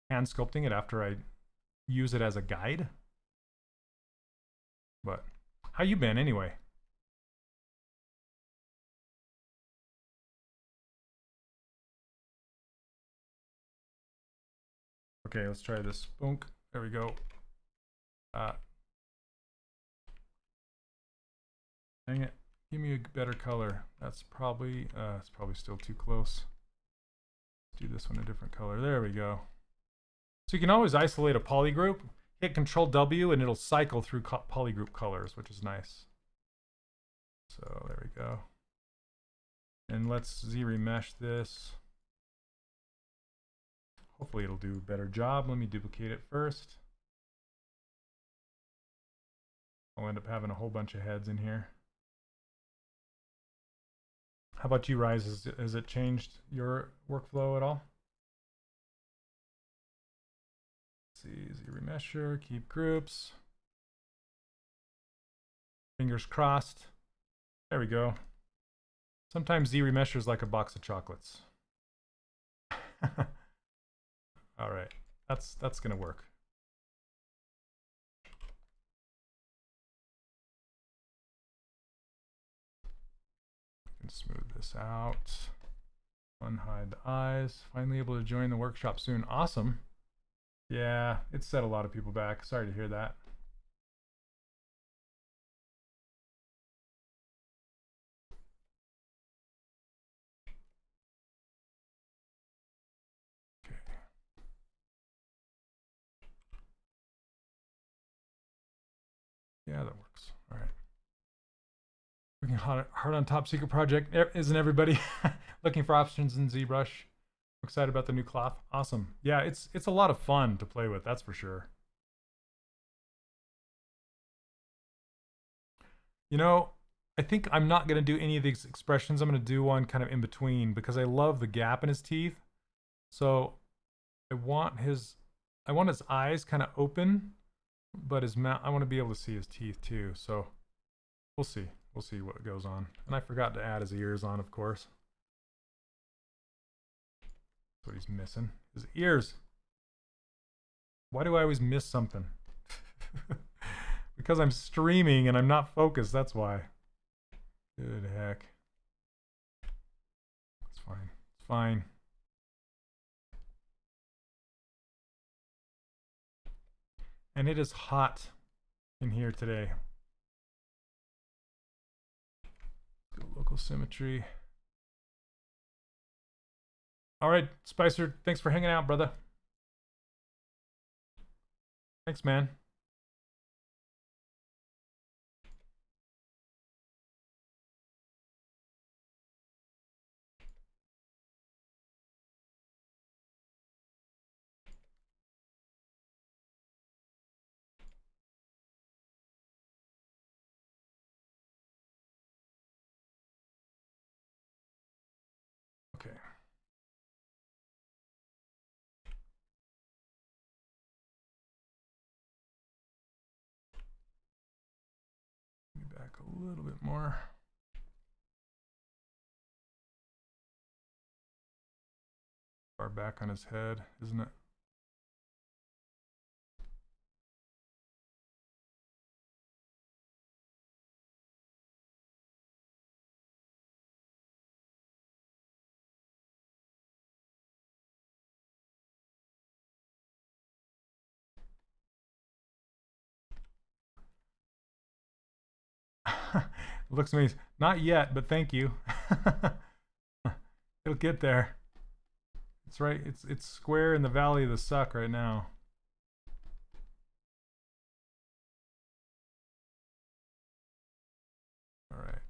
hand sculpting it after I use it as a guide. But how you been anyway? Okay, let's try this. Boonk. There we go. Dang it. Give me a better color. That's probably it's probably still too close. Let's do this one a different color. There we go. So you can always isolate a poly group, hit Control W, and it'll cycle through poly group colors, which is nice. So there we go. And let's Z-remesh this. Hopefully it'll do a better job. Let me duplicate it first. I'll end up having a whole bunch of heads in here. How about you, Rise? Has it changed your workflow at all? Let's see, Z-remesher, keep groups. Fingers crossed. There we go. Sometimes Z-remesher is like a box of chocolates. All right, that's gonna work. Can smooth this out. Unhide the eyes. Finally able to join the workshop soon. Awesome. Yeah, it set a lot of people back. Sorry to hear that. Yeah, that works. All right. Working hard on top secret project. Isn't everybody looking for options in ZBrush? Excited about the new cloth. Awesome. Yeah, it's a lot of fun to play with, that's for sure. You know, I think I'm not going to do any of these expressions. I'm going to do one kind of in between because I love the gap in his teeth. So I want his eyes kind of open, but his mouth, I want to be able to see his teeth too. So we'll see. We'll see what goes on. And I forgot to add his ears on, of course. That's what he's missing. His ears. Why do I always miss something? Because I'm streaming and I'm not focused, that's why. Good heck. It's fine. It's fine. And it is hot in here today. Local symmetry. All right, Spicer, thanks for hanging out, brother. Thanks, man. Okay. Back a little bit more. Far back on his head, isn't it? Looks amazing. Not yet, but thank you. It'll get there. It's right. It's square in the valley of the suck right now. All right.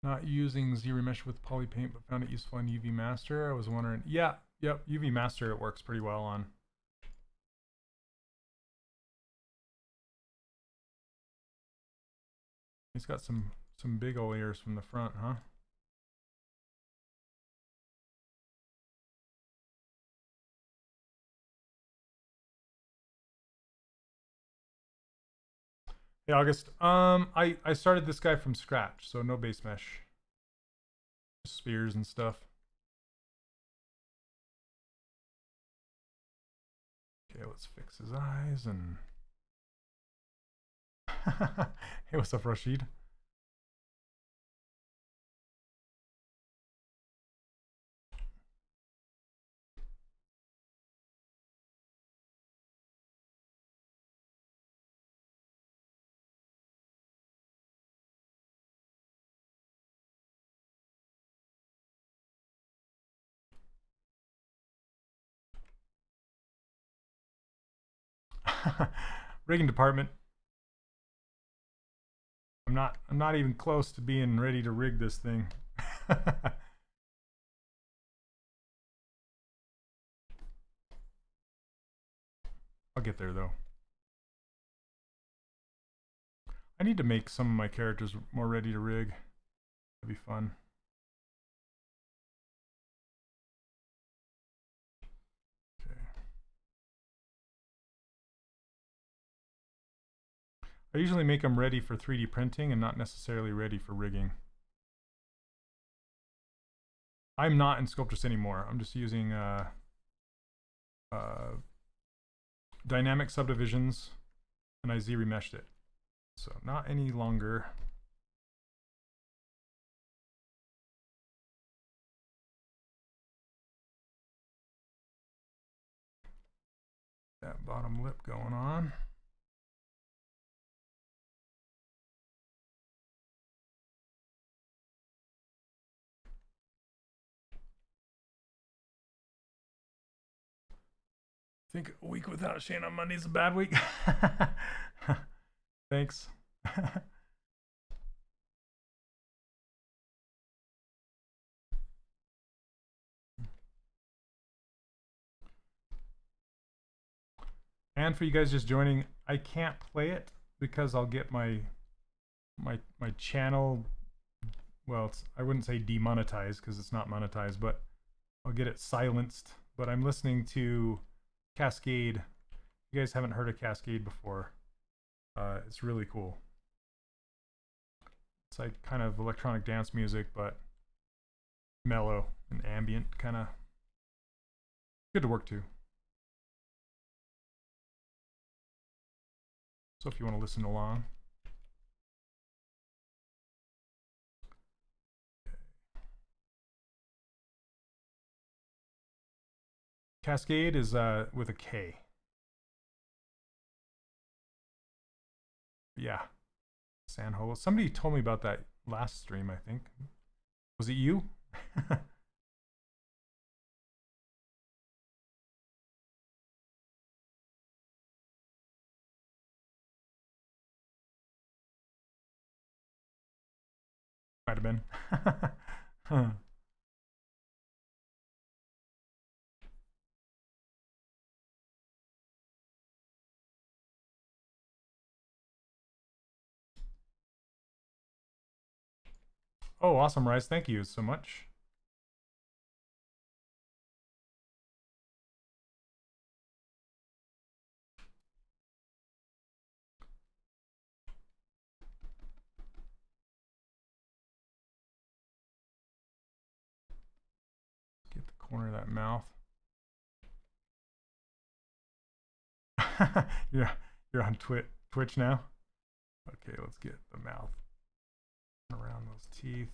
Not using ZBrush with Polypaint, but found it useful in UV Master. I was wondering. Yeah, yep, UV Master it works pretty well on. He's got some big ol' ears from the front, huh? Hey, August. I started this guy from scratch, so no base mesh. Spears and stuff. Okay, let's fix his eyes and... Hey, what's up, Rashid? Rigging department. I'm not even close to being ready to rig this thing. I'll get there though. I need to make some of my characters more ready to rig. That'd be fun. Okay. I usually make them ready for 3D printing and not necessarily ready for rigging. I'm not in Sculptress anymore. I'm just using dynamic subdivisions, and I Z-remeshed it. So not any longer. That bottom lip going on. Think a week without Shane on Monday is a bad week. Thanks. And for you guys just joining, I can't play it because I'll get my channel, well, I wouldn't say demonetized because it's not monetized, but I'll get it silenced. But I'm listening to Cascade. You guys haven't heard of Cascade before. It's really cool. It's like kind of electronic dance music, but mellow and ambient, kind of good to work to. So if you want to listen along. Cascade is with a K. Yeah. San Holo. Somebody told me about that last stream, I think. Was it you? Might have been. Huh. Oh, awesome, Rise. Thank you so much. Get the corner of that mouth. You're on Twitch now? Okay, let's get the mouth around those teeth.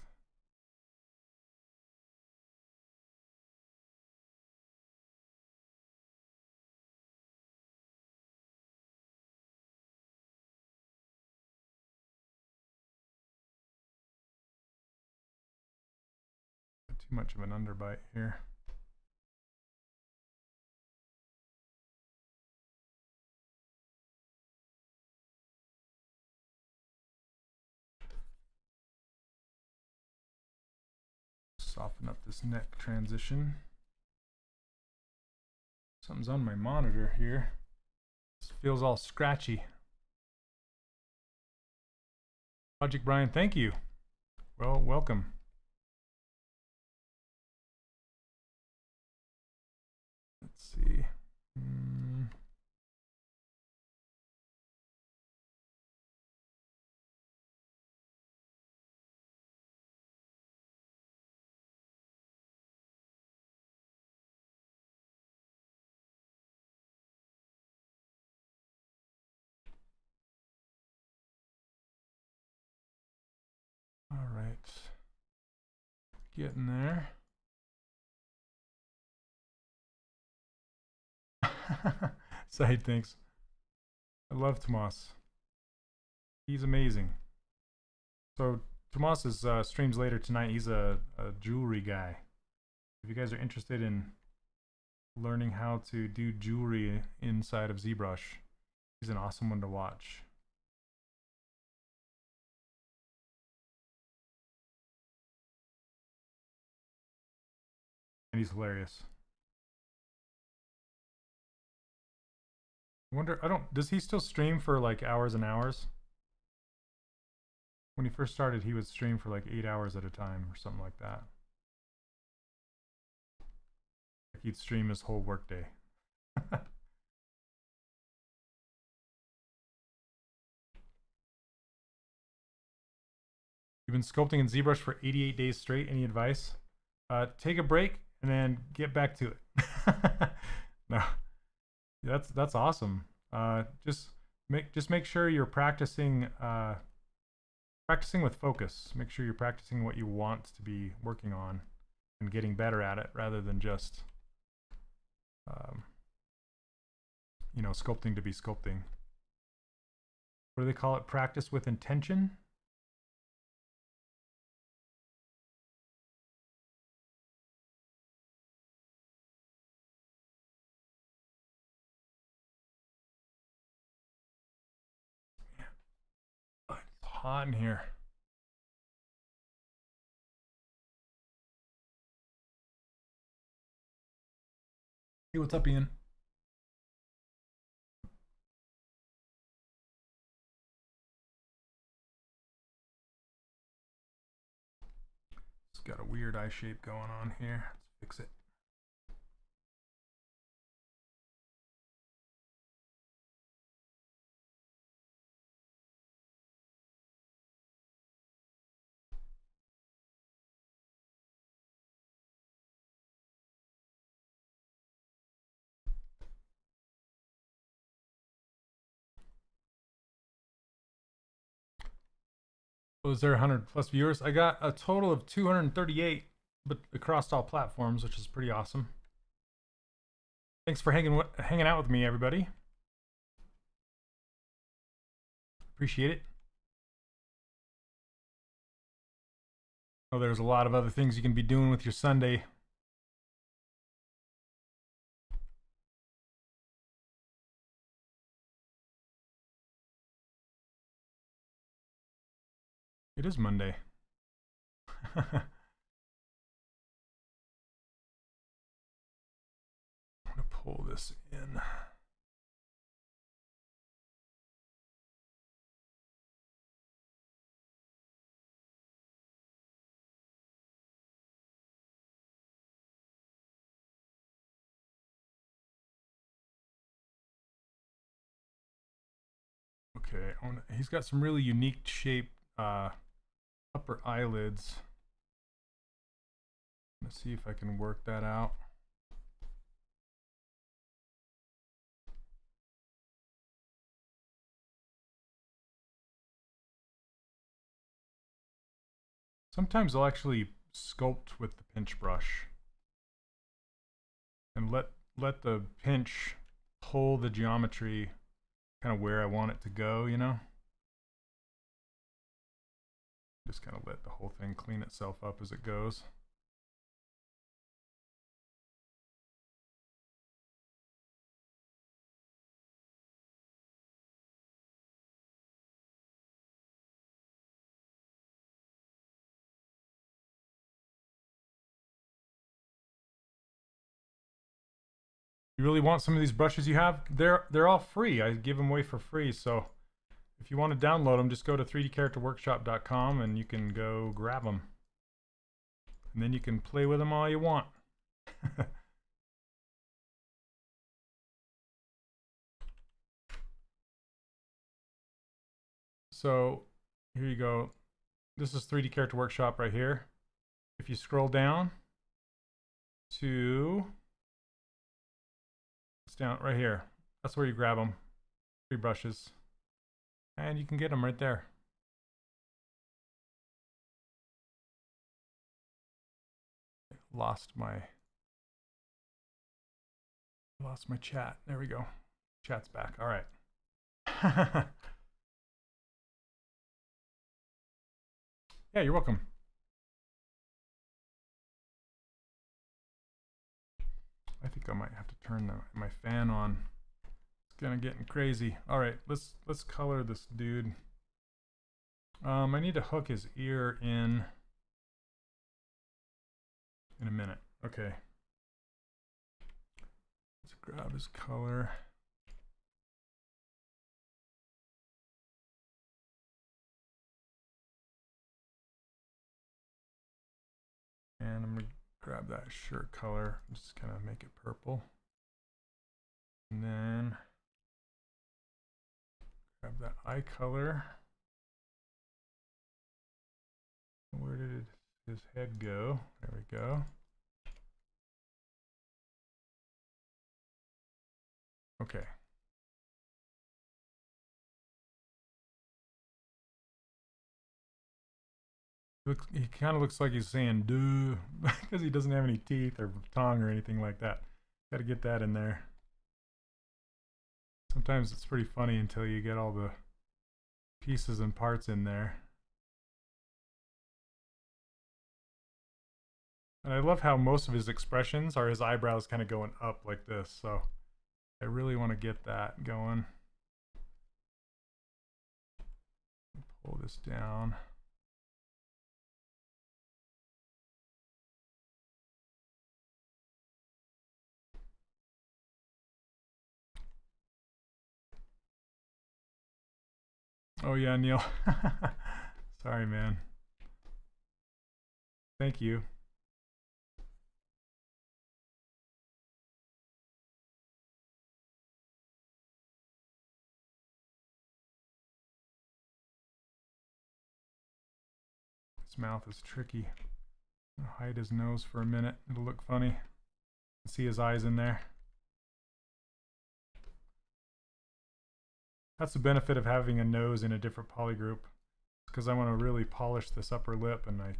Too much of an underbite here. Soften up this neck transition. Something's on my monitor here. This feels all scratchy. Logic Brian, thank you. Well, welcome. Let's see. All right. Getting there. Side, thanks. I love Tomas. He's amazing. So Tomas's streams later tonight. He's a jewelry guy. If you guys are interested in learning how to do jewelry inside of ZBrush, he's an awesome one to watch. And he's hilarious. I wonder, does he still stream for like hours and hours? When he first started, he would stream for like 8 hours at a time or something like that. Like he'd stream his whole workday. You've been sculpting in ZBrush for 88 days straight. Any advice? Take a break and then get back to it. No, that's awesome. Just make sure you're practicing with focus. Make sure you're practicing what you want to be working on and getting better at it rather than just sculpting to be sculpting. What do they call it? Practice with intention. hot in here. Hey, what's up, Ian? It's got a weird eye shape going on here. Let's fix it. Was there 100 plus viewers? I got a total of 238, but across all platforms, which is pretty awesome. Thanks for hanging out with me, everybody. Appreciate it. Oh, there's a lot of other things you can be doing with your Sunday. It is Monday. I'm gonna pull this in. Okay, he's got some really unique shaped upper eyelids. Let's see if I can work that out. Sometimes I'll actually sculpt with the pinch brush and let the pinch pull the geometry kind of where I want it to go, you know? Just kind of let the whole thing clean itself up as it goes. You really want some of these brushes you have? They're all free. I give them away for free, so if you want to download them, just go to 3dcharacterworkshop.com and you can go grab them. And then you can play with them all you want. So here you go. This is 3D Character Workshop right here. If you scroll down to, it's down right here. That's where you grab them. 3 brushes. And you can get them right there. Lost my chat. There we go. Chat's back. All right. Yeah, you're welcome. I think I might have to turn my fan on. It's kind of getting crazy. All right, let's color this dude. I need to hook his ear in a minute. Okay. Let's grab his color. And I'm going to grab that shirt color, just kind of make it purple. And then grab that eye color. Where did his head go? There we go. Okay. He kind of looks like he's saying "duh" because he doesn't have any teeth or tongue or anything like that. Got to get that in there. Sometimes it's pretty funny until you get all the pieces and parts in there. And I love how most of his expressions are his eyebrows kind of going up like this. So I really want to get that going. pull this down. Oh yeah, Neil. Sorry, man. Thank you. His mouth is tricky. I'll hide his nose for a minute. It'll look funny. See his eyes in there. That's the benefit of having a nose in a different poly group. Because I want to really polish this upper lip, and with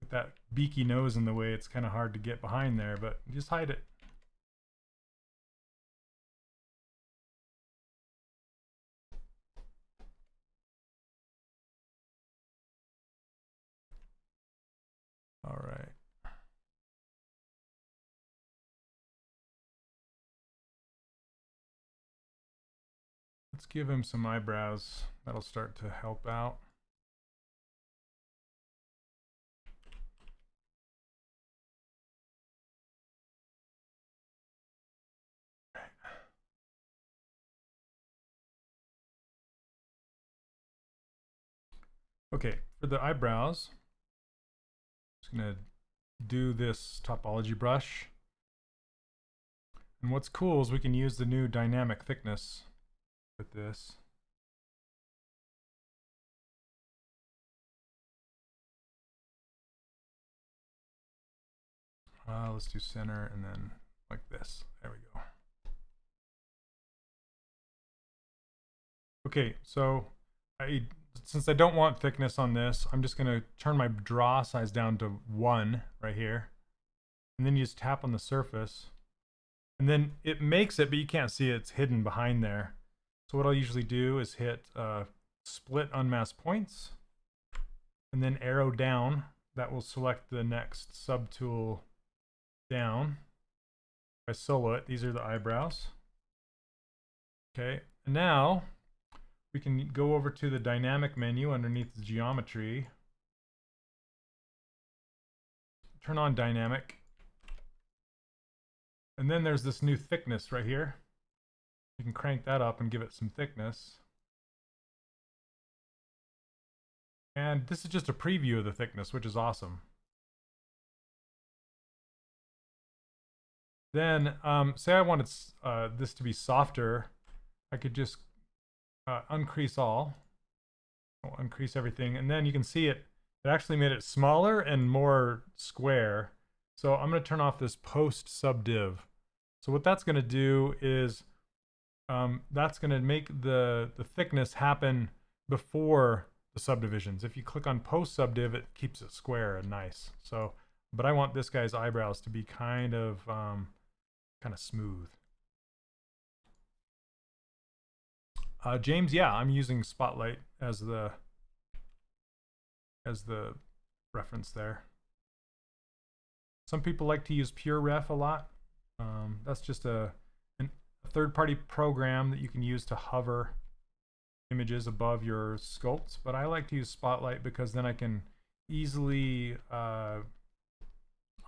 that beaky nose in the way, it's kind of hard to get behind there, but just hide it. All right. Let's give him some eyebrows. That'll start to help out. Okay, for the eyebrows, I'm just gonna do this topology brush. And what's cool is we can use the new dynamic thickness with this. Let's do center and then like this. There we go. Okay, so since I don't want thickness on this, I'm just going to turn my draw size down to 1 right here. And then you just tap on the surface. And then it makes it, but you can't see it. It's hidden behind there. So what I'll usually do is hit split unmask points. And then arrow down. That will select the next subtool down. If I solo it, these are the eyebrows. Okay, and now we can go over to the dynamic menu underneath the geometry. Turn on dynamic. And then there's this new thickness right here. You can crank that up and give it some thickness. And this is just a preview of the thickness, which is awesome. Then, say I wanted this to be softer, I could just uncrease all. I'll uncrease everything, and then you can see it actually made it smaller and more square. So I'm going to turn off this post subdiv. So what that's going to do is that's going to make the thickness happen before the subdivisions. If you click on post subdiv, it keeps it square and nice. So, but I want this guy's eyebrows to be kind of smooth. James, yeah, I'm using Spotlight as the reference there. Some people like to use PureRef a lot. That's just a third-party program that you can use to hover images above your sculpts, but I like to use Spotlight because then I can easily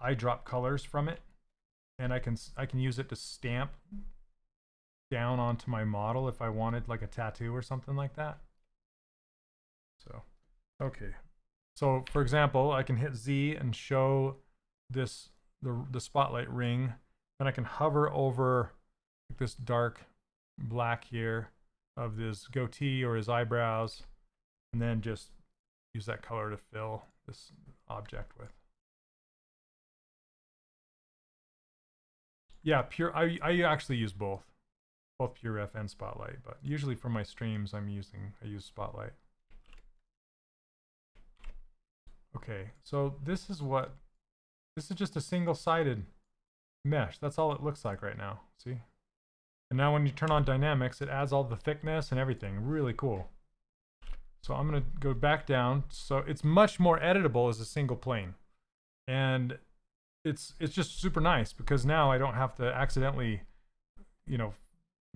eyedrop colors from it, and I can use it to stamp down onto my model if I wanted like a tattoo or something like that. So, okay. So for example, I can hit Z and show this the spotlight ring, and I can hover over this dark black here of this goatee or his eyebrows, and then just use that color to fill this object with. Yeah, I actually use both PureRef and Spotlight, but usually for my streams I use Spotlight. Okay, so this is just a single-sided mesh. That's all it looks like right now. See? And now when you turn on dynamics, it adds all the thickness and everything. Really cool. So I'm going to go back down. So it's much more editable as a single plane. And it's just super nice because now I don't have to accidentally,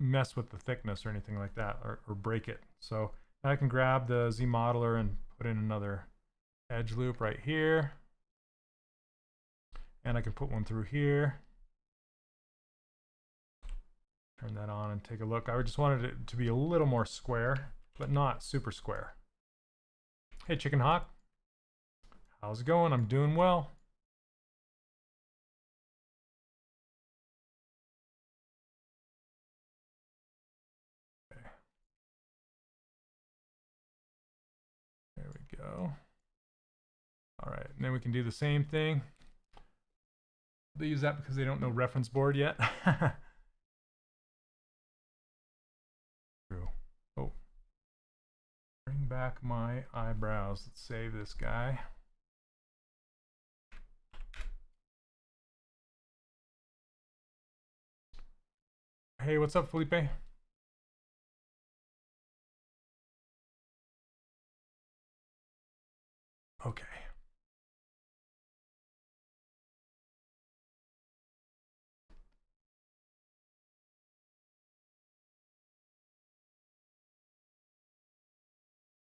mess with the thickness or anything like that, or break it. So I can grab the Z modeler and put in another edge loop right here. And I can put one through here. Turn that on and take a look. I just wanted it to be a little more square, but not super square. Hey, Chicken Hawk. How's it going? I'm doing well. Okay. There we go. All right, and then we can do the same thing. They use that because they don't know reference board yet. True. Oh. Bring back my eyebrows. Let's save this guy. Hey, what's up, Felipe? Okay.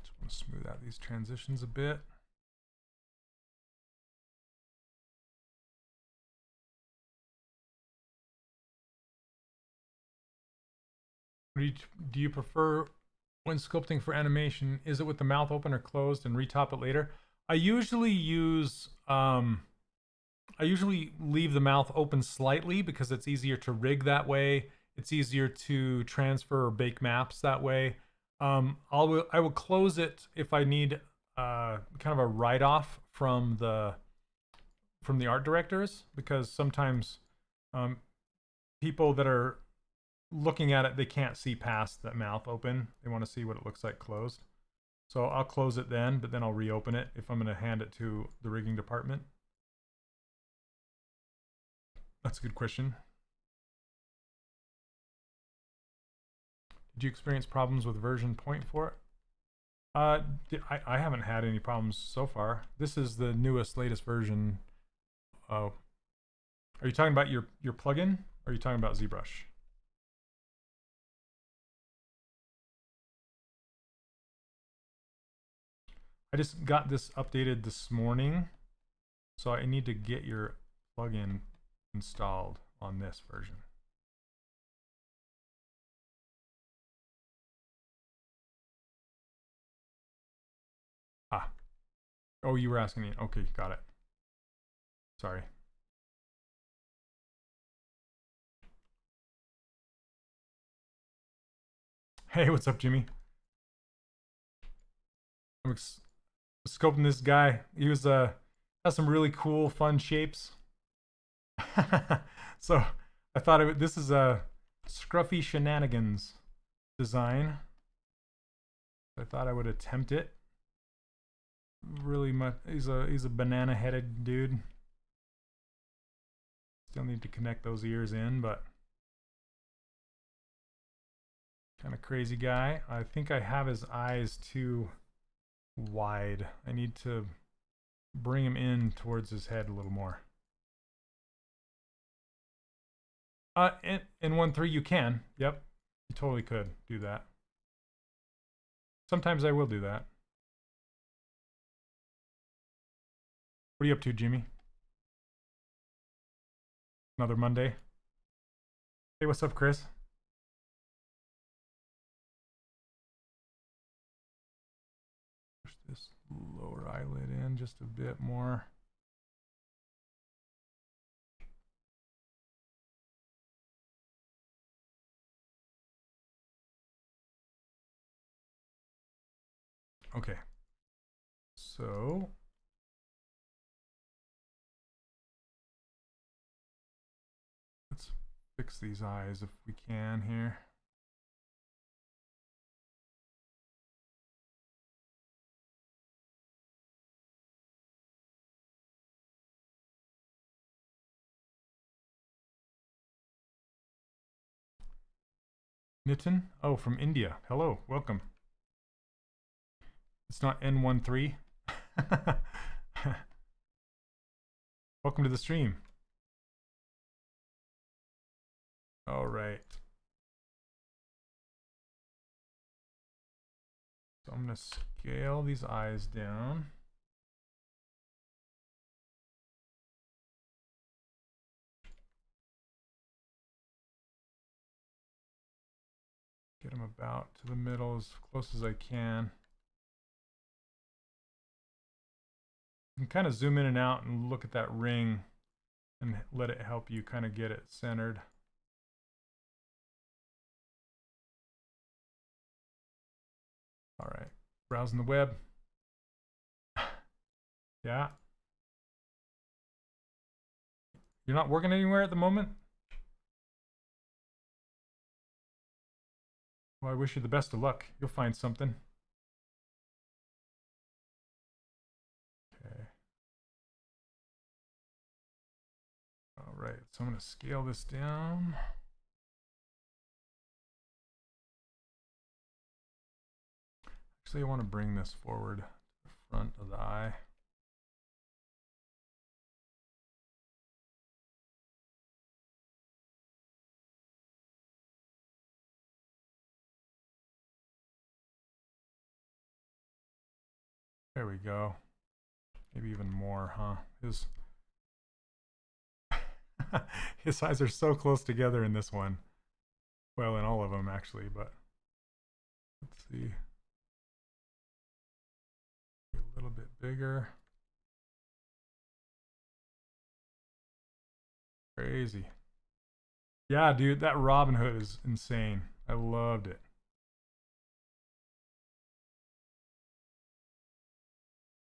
Just want to smooth out these transitions a bit. Do you prefer when sculpting for animation? Is it with the mouth open or closed and retop it later? I usually use I usually leave the mouth open slightly because it's easier to rig that way. It's easier to transfer or bake maps that way. I will close it if I need kind of a write-off from the art directors, because sometimes people that are looking at it, they can't see past that mouth open. They want to see what it looks like closed. So I'll close it then, but then I'll reopen it if I'm going to hand it to the rigging department. That's a good question. Did you experience problems with version 0.4? I haven't had any problems so far. This is the latest version. Oh, are you talking about your plugin? Or are you talking about ZBrush? I just got this updated this morning, so I need to get your plugin installed on this version. Ah. Oh, you were asking me. Okay, got it. Sorry. Hey, what's up, Jimmy? I'm scoping this guy. He was has some really cool, fun shapes. So I thought this is a Scruffy Shenanigans design. I thought I would attempt it. Really much. He's a banana-headed dude. Still need to connect those ears in, but kind of crazy guy. I think I have his eyes too wide. I need to bring him in towards his head a little more. In 1.3 you can. Yep, you totally could do that. Sometimes I will do that. What are you up to, Jimmy? Another Monday? Hey, what's up, Chris? Push this lower eyelid in just a bit more. Okay. So let's fix these eyes if we can here. Nitin? Oh, from India. Hello, welcome. It's not N13. Welcome to the stream. All right. So I'm going to scale these eyes down. Get them about to the middle as close as I can. You can kind of zoom in and out and look at that ring and let it help you kind of get it centered. All right, browsing the web. Yeah. You're not working anywhere at the moment? Well, I wish you the best of luck. You'll find something. Okay. All right, so I'm going to scale this down. Actually, I want to bring this forward to the front of the eye. There we go. Maybe even more, huh? His eyes are so close together in this one. Well, in all of them, actually, but let's see. A little bit bigger. Crazy. Yeah, dude, that Robin Hood is insane. I loved it.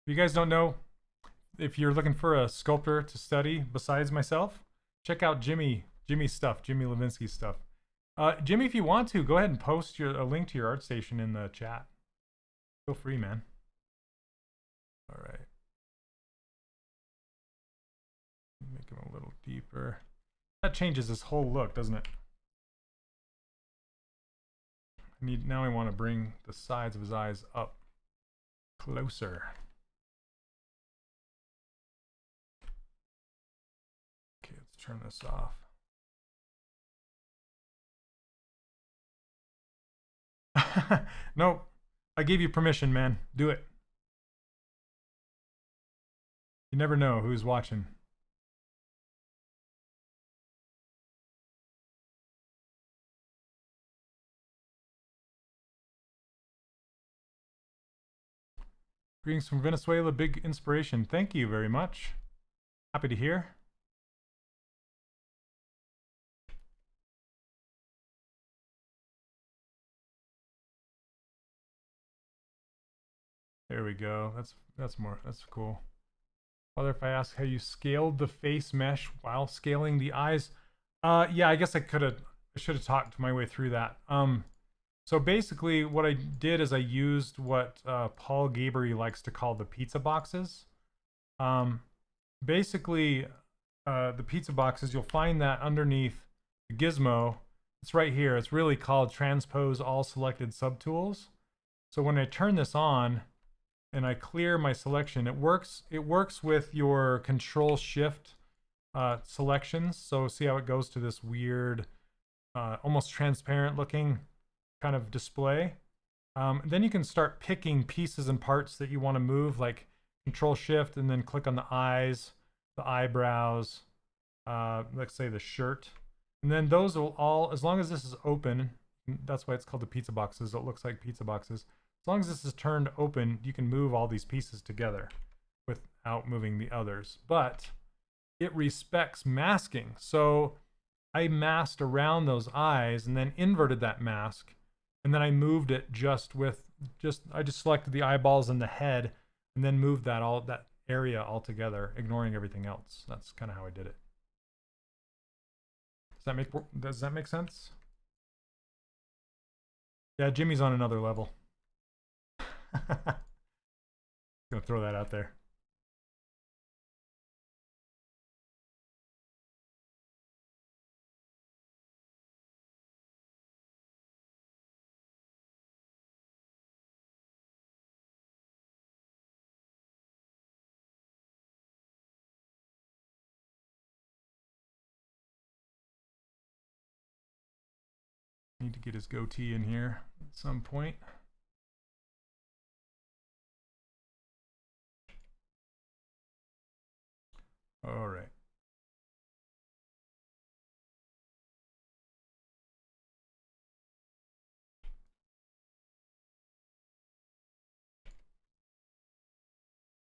If you guys don't know, if you're looking for a sculptor to study besides myself, check out Jimmy's stuff, Jimmy Levinsky's stuff. Jimmy, if you want to, go ahead and post a link to your art station in the chat. Feel free, man. All right. Make him a little deeper. That changes his whole look, doesn't it? Now I want to bring the sides of his eyes up closer. Okay, let's turn this off. Nope. I gave you permission, man. Do it. You never know who's watching. Greetings from Venezuela. Big inspiration. Thank you very much. Happy to hear. There we go. That's cool. Father, if I ask how you scaled the face mesh while scaling the eyes, yeah, I guess I should have talked my way through that. So basically, what I did is I used what Paul Gabery likes to call the pizza boxes. Basically, the pizza boxes, you'll find that underneath the gizmo. It's right here. It's really called transpose all selected subtools. So when I turn this on and I clear my selection, it works with your Control Shift selections. So see how it goes to this weird, almost transparent looking kind of display. Then you can start picking pieces and parts that you want to move, like Control Shift, and then click on the eyes, the eyebrows, let's say the shirt. And then those will all, as long as this is open, that's why it's called the pizza boxes. It looks like pizza boxes. As long as this is turned open, you can move all these pieces together without moving the others. But it respects masking. So I masked around those eyes and then inverted that mask. And then I moved it I just selected the eyeballs and the head and then moved that area all together, ignoring everything else. That's kind of how I did it. Does that make sense? Yeah, Jimmy's on another level. Gonna throw that out there. Need to get his goatee in here at some point. All right.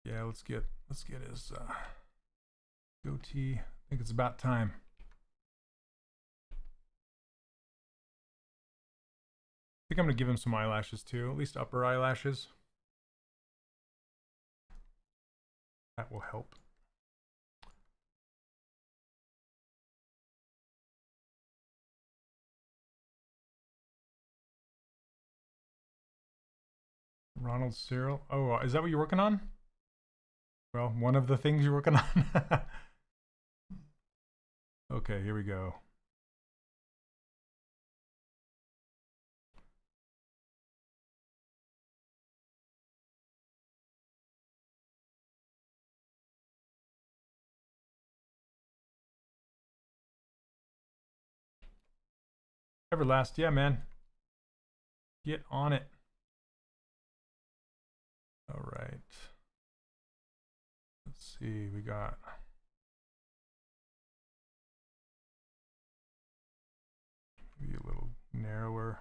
Yeah, let's get his goatee. I think it's about time. I think I'm gonna give him some eyelashes too, at least upper eyelashes. That will help. Ronald Cyril. Oh, is that what you're working on? Well, one of the things you're working on. Okay, here we go. Everlast, yeah, man. Get on it. All right. Let's see, we got maybe a little narrower.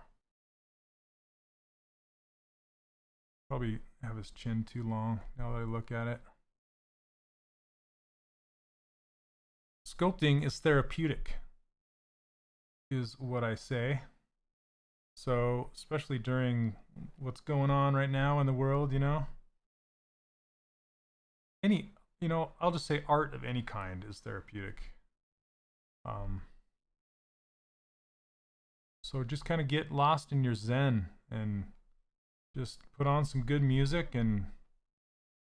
Probably have his chin too long now that I look at it. Sculpting is therapeutic, is what I say. So, especially during what's going on right now in the world, you know, I'll just say art of any kind is therapeutic. So just kind of get lost in your zen and just put on some good music and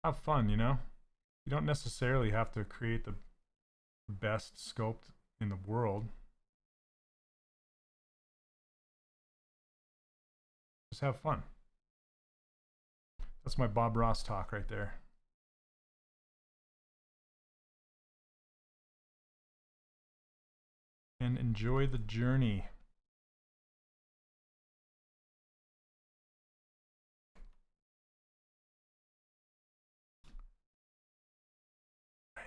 have fun, you know? You don't necessarily have to create the best sculpt in the world. Just have fun. That's my Bob Ross talk right there. And enjoy the journey. Right.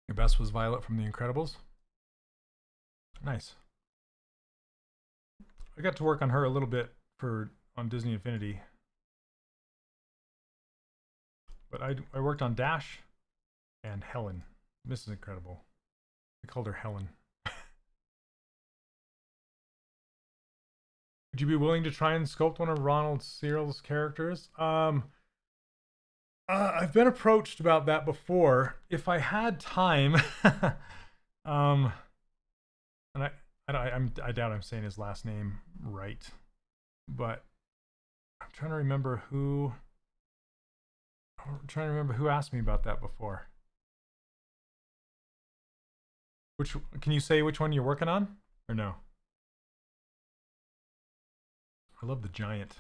Your best was Violet from The Incredibles. Nice. I got to work on her a little bit on Disney Infinity. But I worked on Dash and Helen. Mrs. Incredible. I called her Helen. Would you be willing to try and sculpt one of Ronald Cyril's characters? I've been approached about that before. If I had time, and I doubt I'm saying his last name right, but I'm trying to remember who asked me about that before. Can you say which one you're working on, or no? I love the giant.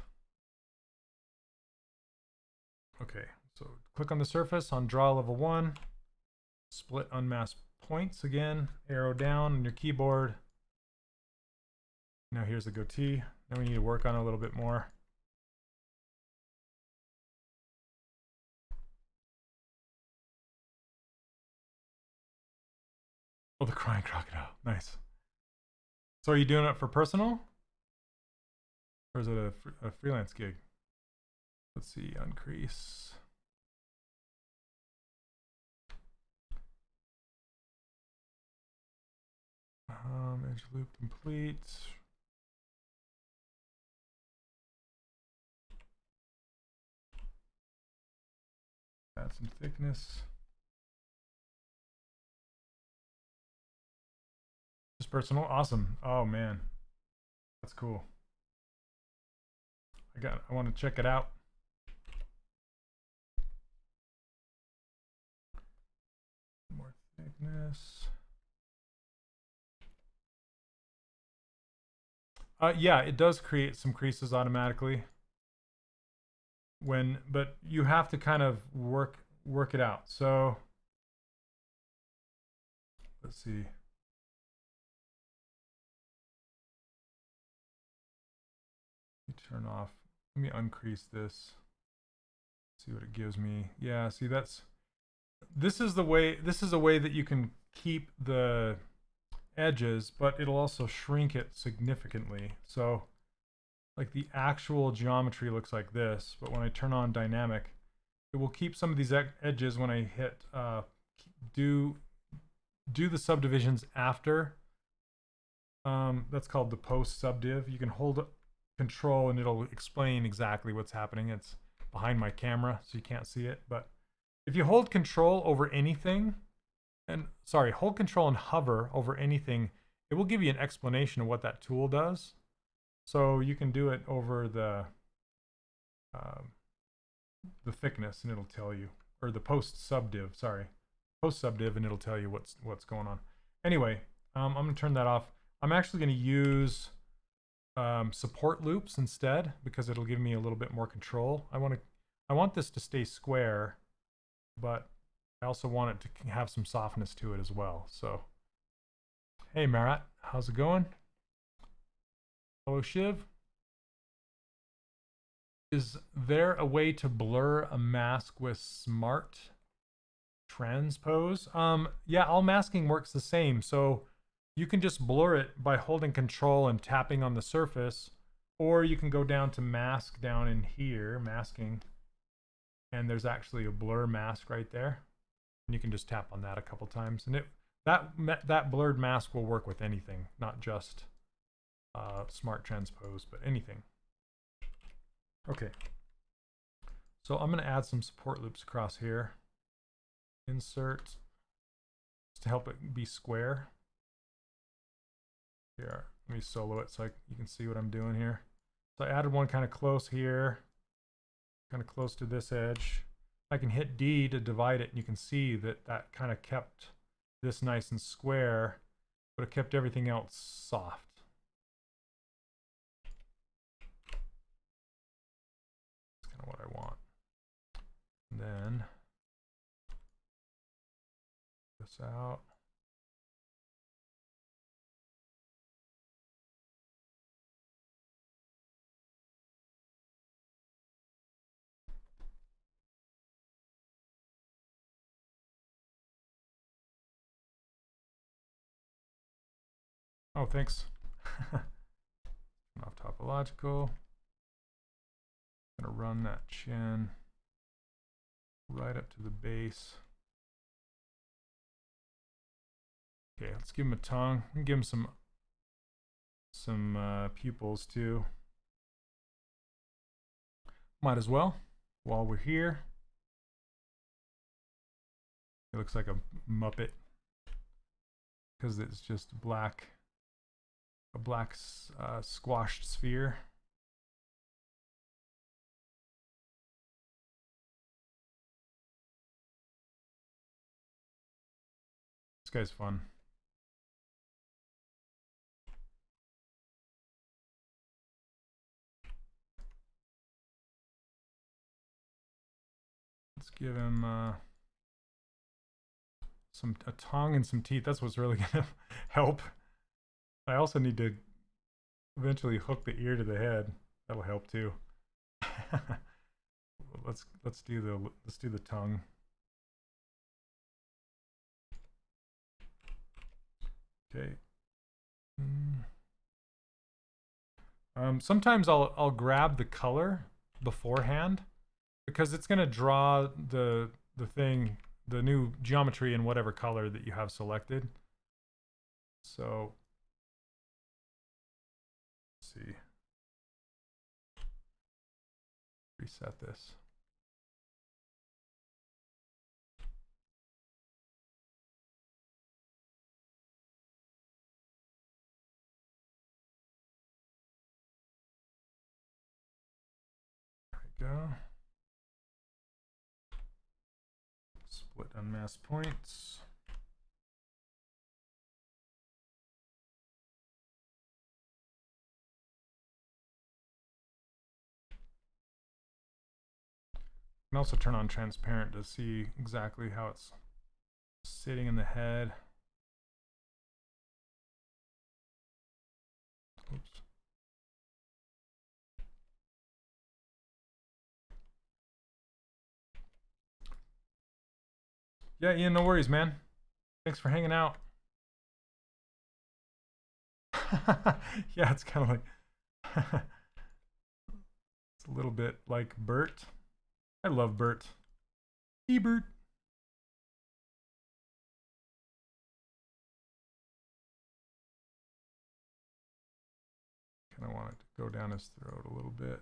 Okay, so click on the surface on draw level 1, split unmask points again, arrow down on your keyboard. Now here's the goatee. Now we need to work on it a little bit more. Oh, the crying crocodile. Nice. So are you doing it for personal? Or is it a freelance gig? Let's see, uncrease. Edge loop complete. Add some thickness. Just personal, awesome. Oh man, that's cool. I want to check it out. More thickness. Yeah, it does create some creases automatically. But you have to kind of work it out. So let's see. Let me turn off. Let me uncrease this. See what it gives me. Yeah, see this is a way that you can keep the edges, but it'll also shrink it significantly. So like the actual geometry looks like this, but when I turn on dynamic, it will keep some of these edges when I hit do the subdivisions after. That's called the post subdiv. You can hold control and it'll explain exactly what's happening. It's behind my camera, so you can't see it. But if you hold control over anything, hold control and hover over anything, it will give you an explanation of what that tool does. So you can do it over the thickness, and it'll tell you, or the post subdiv, and it'll tell you what's going on. Anyway, I'm gonna turn that off. I'm actually gonna use support loops instead, because it'll give me a little bit more control. I want this to stay square, but I also want it to have some softness to it as well. So, hey Marat, how's it going? Hello Shiv. Is there a way to blur a mask with smart transpose? Yeah, all masking works the same. So you can just blur it by holding control and tapping on the surface, or you can go down to mask down in here, masking, and there's actually a blur mask right there. And you can just tap on that a couple times, and that blurred mask will work with anything, not just smart transpose, but anything. Okay, so I'm going to add some support loops across here. Insert, just to help it be square. Here, let me solo it so you can see what I'm doing here. So I added one kind of close here, kind of close to this edge. I can hit D to divide it, and you can see that kind of kept this nice and square, but it kept everything else soft. That's kind of what I want. And then this out. Oh, thanks. Off topological. Gonna run that chin right up to the base. Okay, let's give him a tongue. And give him some pupils too. Might as well while we're here. It looks like a Muppet because it's just black. A black squashed sphere. This guy's fun. Let's give him a tongue and some teeth. That's what's really gonna help. I also need to eventually hook the ear to the head. That'll help too. let's do the tongue. Okay. Sometimes I'll grab the color beforehand, because it's gonna draw the new geometry in whatever color that you have selected. So let's see. Reset this. There we go. Split unmasked points. You can also turn on transparent to see exactly how it's sitting in the head. Oops. Yeah, Ian, no worries, man. Thanks for hanging out. Yeah, it's kind of like it's a little bit like Bert. I love Bert. Ebert. Kind of want it to go down his throat a little bit.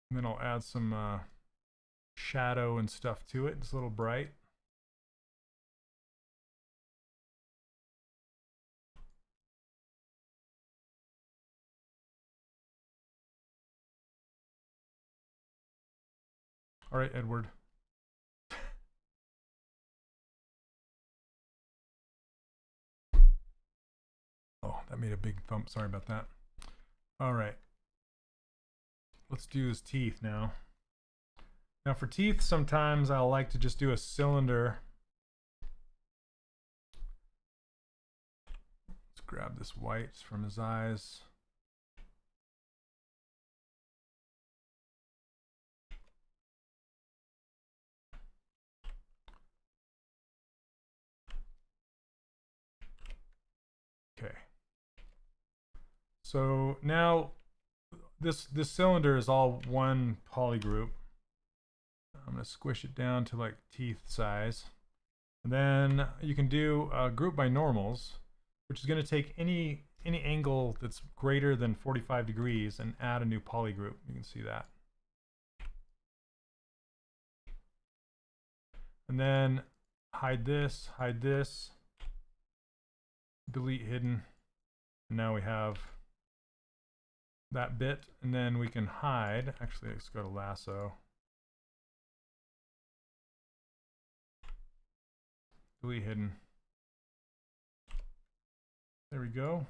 And then I'll add some shadow and stuff to it. It's a little bright. All right, Edward. Oh, that made a big thump. Sorry about that. All right. Let's do his teeth now. Now for teeth, sometimes I'll like to just do a cylinder. Let's grab this white from his eyes. Okay. So now this cylinder is all one poly group. I'm going to squish it down to like teeth size. And then you can do a group by normals, which is going to take any angle that's greater than 45 degrees and add a new poly group. You can see that. And then hide this, delete hidden. And now we have that bit, and then we can hide. Actually, let's go to lasso. Delete hidden. There we go.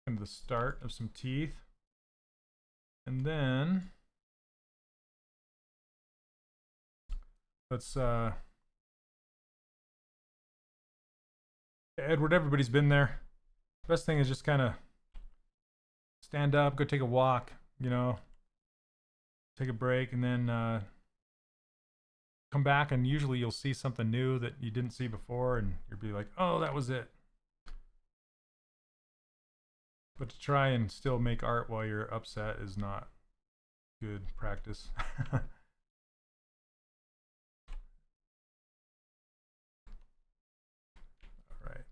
And the start of some teeth. And then let's Edward, everybody's been there. Best thing is just kind of stand up, go take a walk, you know, take a break, and then come back, and usually you'll see something new that you didn't see before, and you'll be like, oh, that was it. But to try and still make art while you're upset is not good practice. All right.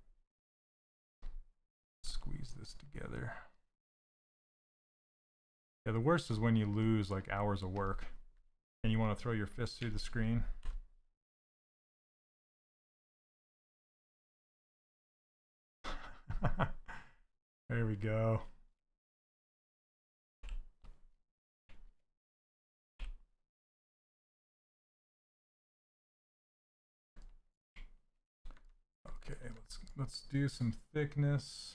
Squeeze this together. Yeah, the worst is when you lose like hours of work and you want to throw your fist through the screen. There we go. Okay, let's do some thickness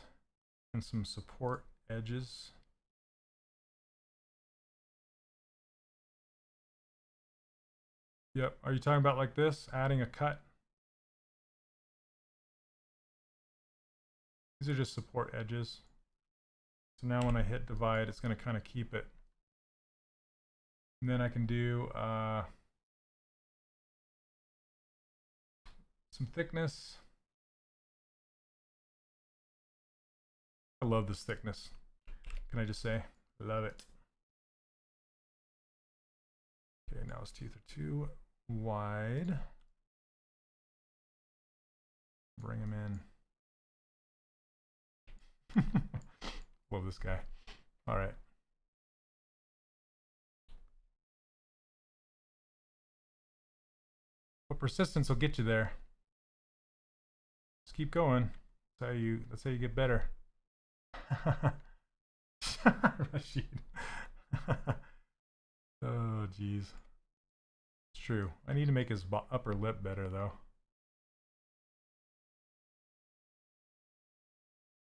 and some support edges. Yep, are you talking about like this, adding a cut? These are just support edges. So now when I hit divide, it's going to kind of keep it. And then I can do some thickness. I love this thickness. Can I just say, love it. Okay, now his teeth are too wide. Bring him in. Love this guy. All right. But persistence will get you there. Just keep going. That's how you get better. Rashid. Oh, jeez. It's true. I need to make his upper lip better, though.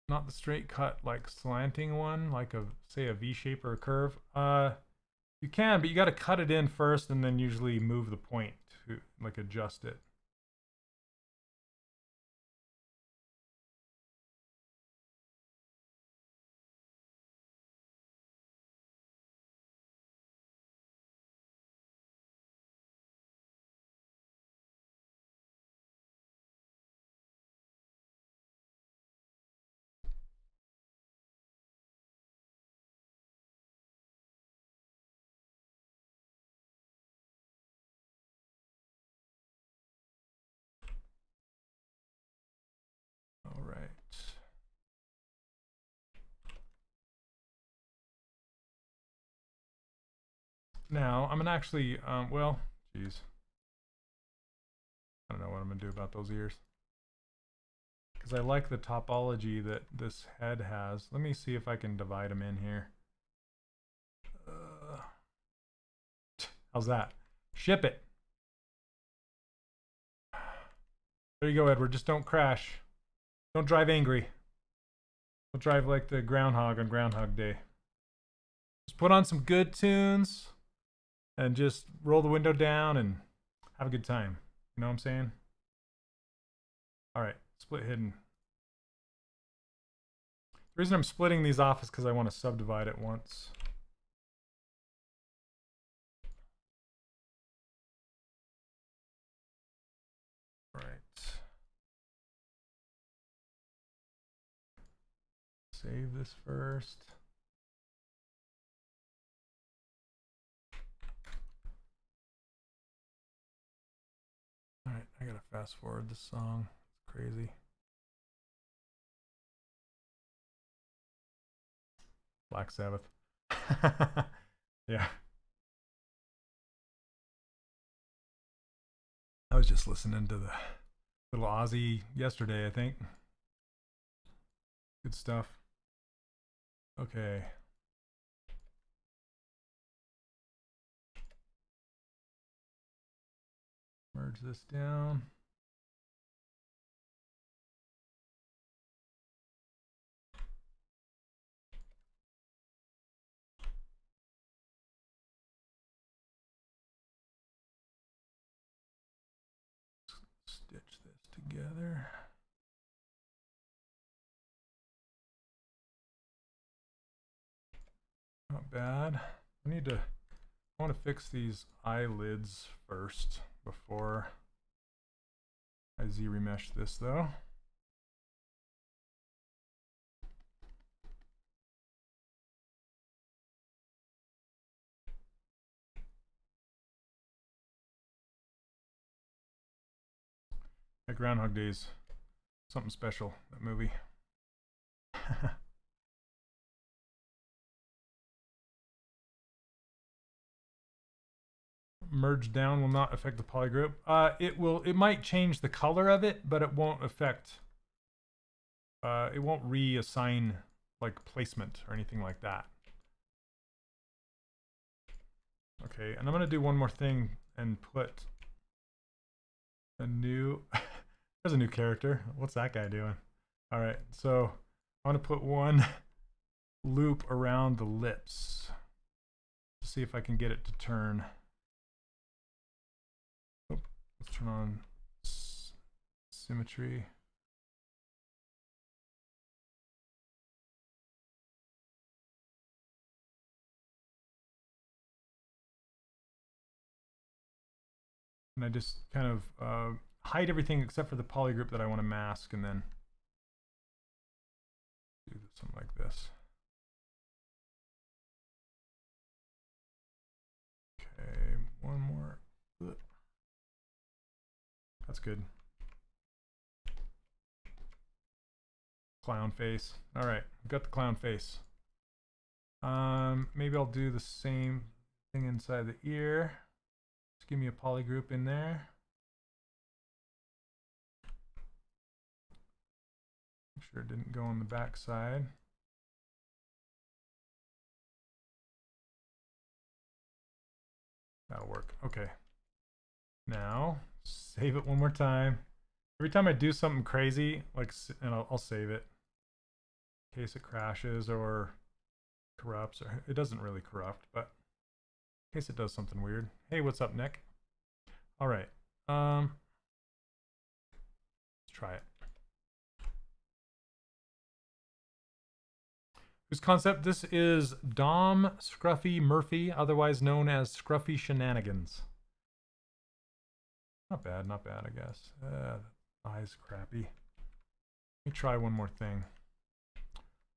Not the straight cut, like slanting one, like say a V shape or a curve. You can, but you got to cut it in first, and then usually move the point to like adjust it. Now I'm gonna actually, well, geez, I don't know what I'm gonna do about those ears because I like the topology that this head has. Let me see if I can divide them in here. How's that? Ship it. There you go, Edward. Just don't crash. Don't drive angry. Don't drive like the groundhog on Groundhog Day. Just put on some good tunes and just roll the window down and have a good time. You know what I'm saying? All right, split hidden. The reason I'm splitting these off is because I want to subdivide it once. Right. Save this first. All right, I gotta fast forward this song. It's crazy. Black Sabbath. Yeah. I was just listening to the little Ozzy yesterday, I think. Good stuff. Okay. Merge this down. Stitch this together. Not bad. I want to fix these eyelids first before I Z-remesh this though. That Groundhog Day's something special, that movie. Merge down will not affect the polygroup. It might change the color of it, but it won't affect, it won't reassign like placement or anything like that. Okay, and I'm gonna do one more thing and put a new, there's a new character. What's that guy doing? All right, so I want to put one loop around the lips to see if I can get it to turn. Oh, let's turn on symmetry. And I just kind of hide everything except for the polygroup that I want to mask, and then do something like this. Okay, one more. That's good. Clown face. All right, I've got the clown face. Maybe I'll do the same thing inside the ear. Just give me a polygroup in there. Make sure it didn't go on the back side. That'll work. Okay. Now, save it one more time. Every time I do something crazy, like, and I'll save it in case it crashes or corrupts, or it doesn't really corrupt, but in case it does something weird. Hey, what's up, Nick? All right. Let's try it. Whose concept? This is Dom Scruffy Murphy, otherwise known as Scruffy Shenanigans. Not bad, I guess. Eyes crappy. Let me try one more thing.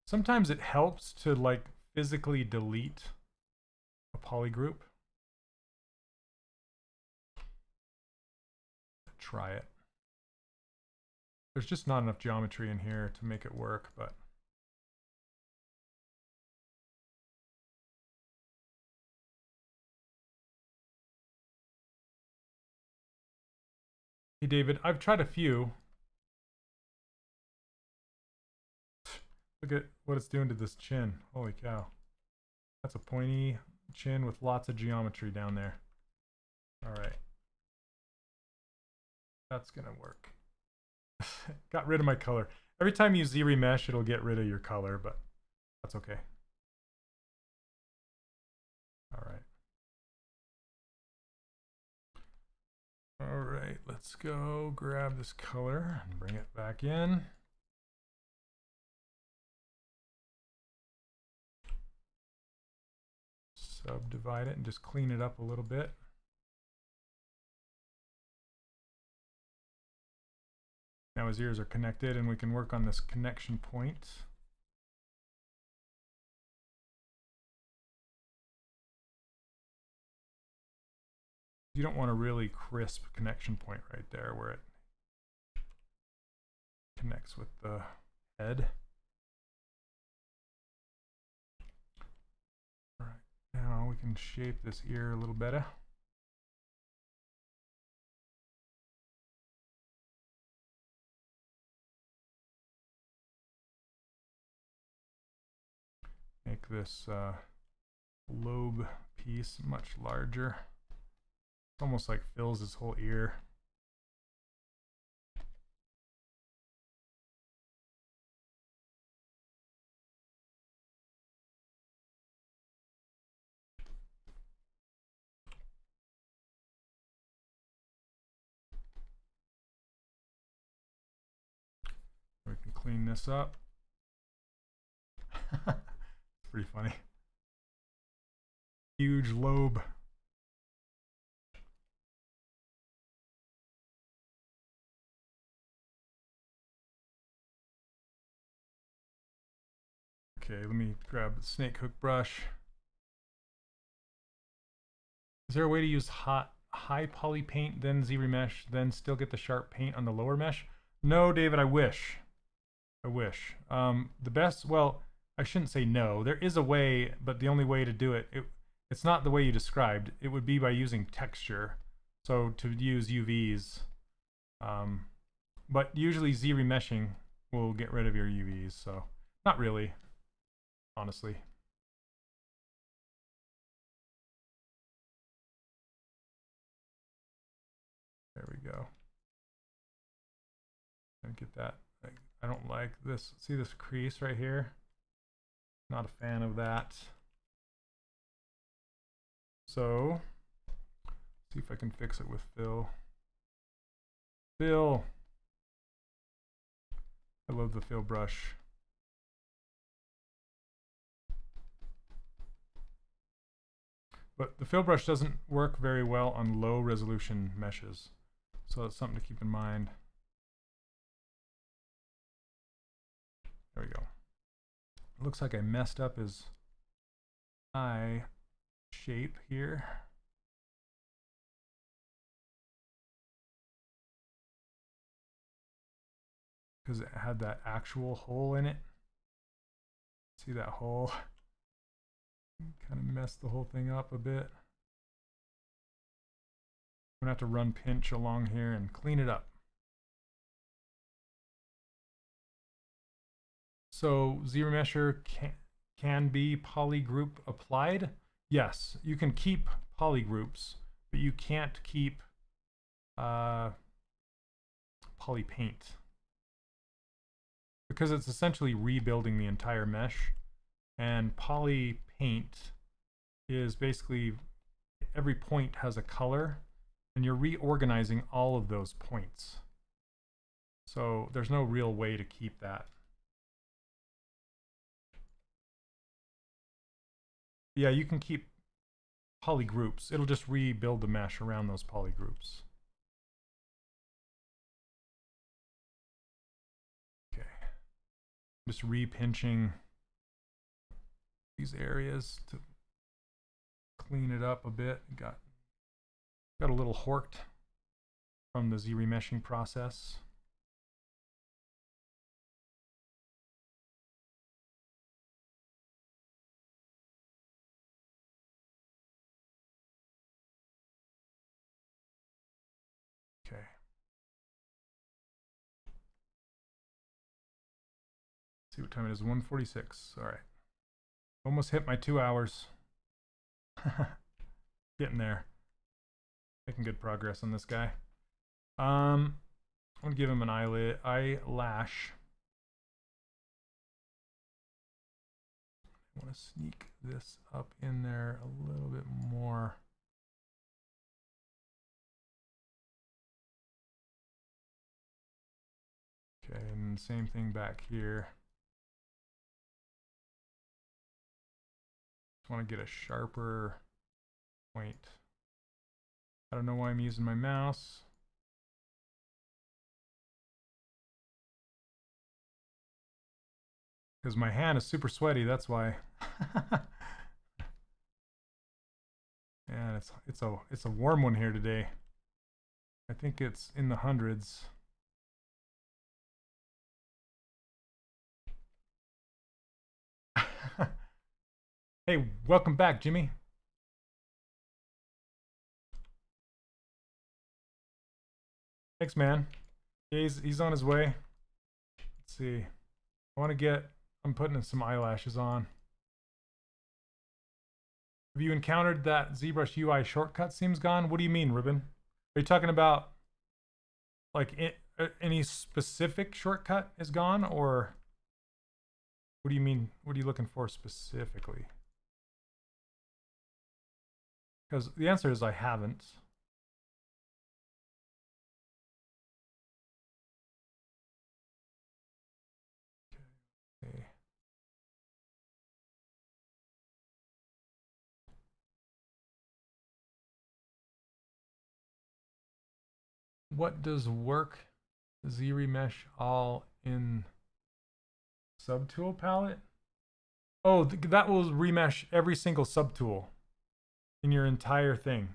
Sometimes it helps to like physically delete a polygroup. Try it. There's just not enough geometry in here to make it work, but Hey David, I've tried a few. Look at what it's doing to this chin. Holy cow. That's a pointy chin with lots of geometry down there. All right. That's gonna work. Got rid of my color. Every time you ZRemesh, it'll get rid of your color, but that's okay. All right. All right, let's go grab this color and bring it back in. Subdivide it and just clean it up a little bit. Now his ears are connected and we can work on this connection point. You don't want a really crisp connection point right there where it connects with the head. All right, now we can shape this ear a little better. Make this lobe piece much larger. It's almost like fills his whole ear. We can clean this up. It's pretty funny. Huge lobe. Okay, let me grab the snake hook brush. Is there a way to use high poly paint, then ZRemesh, then still get the sharp paint on the lower mesh? No, David, I wish. I wish. The best, well, I shouldn't say no. There is a way, but the only way to do it, it's not the way you described. It would be by using texture. So to use UVs. But usually ZRemeshing will get rid of your UVs, so not really, honestly. There we go. And get that. I don't like this. See this crease right here? Not a fan of that. So, see if I can fix it with fill. Fill. I love the fill brush. But the fill brush doesn't work very well on low resolution meshes. So that's something to keep in mind. There we go. It looks like I messed up his eye shape here. Because it had that actual hole in it. See that hole? Kind of messed the whole thing up a bit. I'm gonna have to run pinch along here and clean it up. So ZRemesher can be polygroup applied. Yes, you can keep polygroups, but you can't keep polypaint because it's essentially rebuilding the entire mesh. And polypaint is basically every point has a color, and you're reorganizing all of those points. So there's no real way to keep that. Yeah, you can keep polygroups. It'll just rebuild the mesh around those polygroups. Okay. Just repinching these areas to clean it up a bit. Got a little horked from the ZRemeshing process. Okay. Let's see what time it is. 1:46. All right. Almost hit my 2 hours. Getting there. Making good progress on this guy. I'm gonna give him an eyelash. I want to sneak this up in there a little bit more. Okay, and same thing back here. Just want to get a sharper point. I don't know why I'm using my mouse. Because my hand is super sweaty, that's why. Yeah, it's a warm one here today. I think it's in the hundreds. Hey, welcome back, Jimmy. Thanks, man. He's on his way. Let's see. I'm putting some eyelashes on. Have you encountered that ZBrush UI shortcut seems gone? What do you mean, Ribbon? Are you talking about like any specific shortcut is gone, or what do you mean? What are you looking for specifically? Because the answer is I haven't. Okay. What does work ZRemesh all in subtool palette? Oh, that will remesh every single subtool in your entire thing.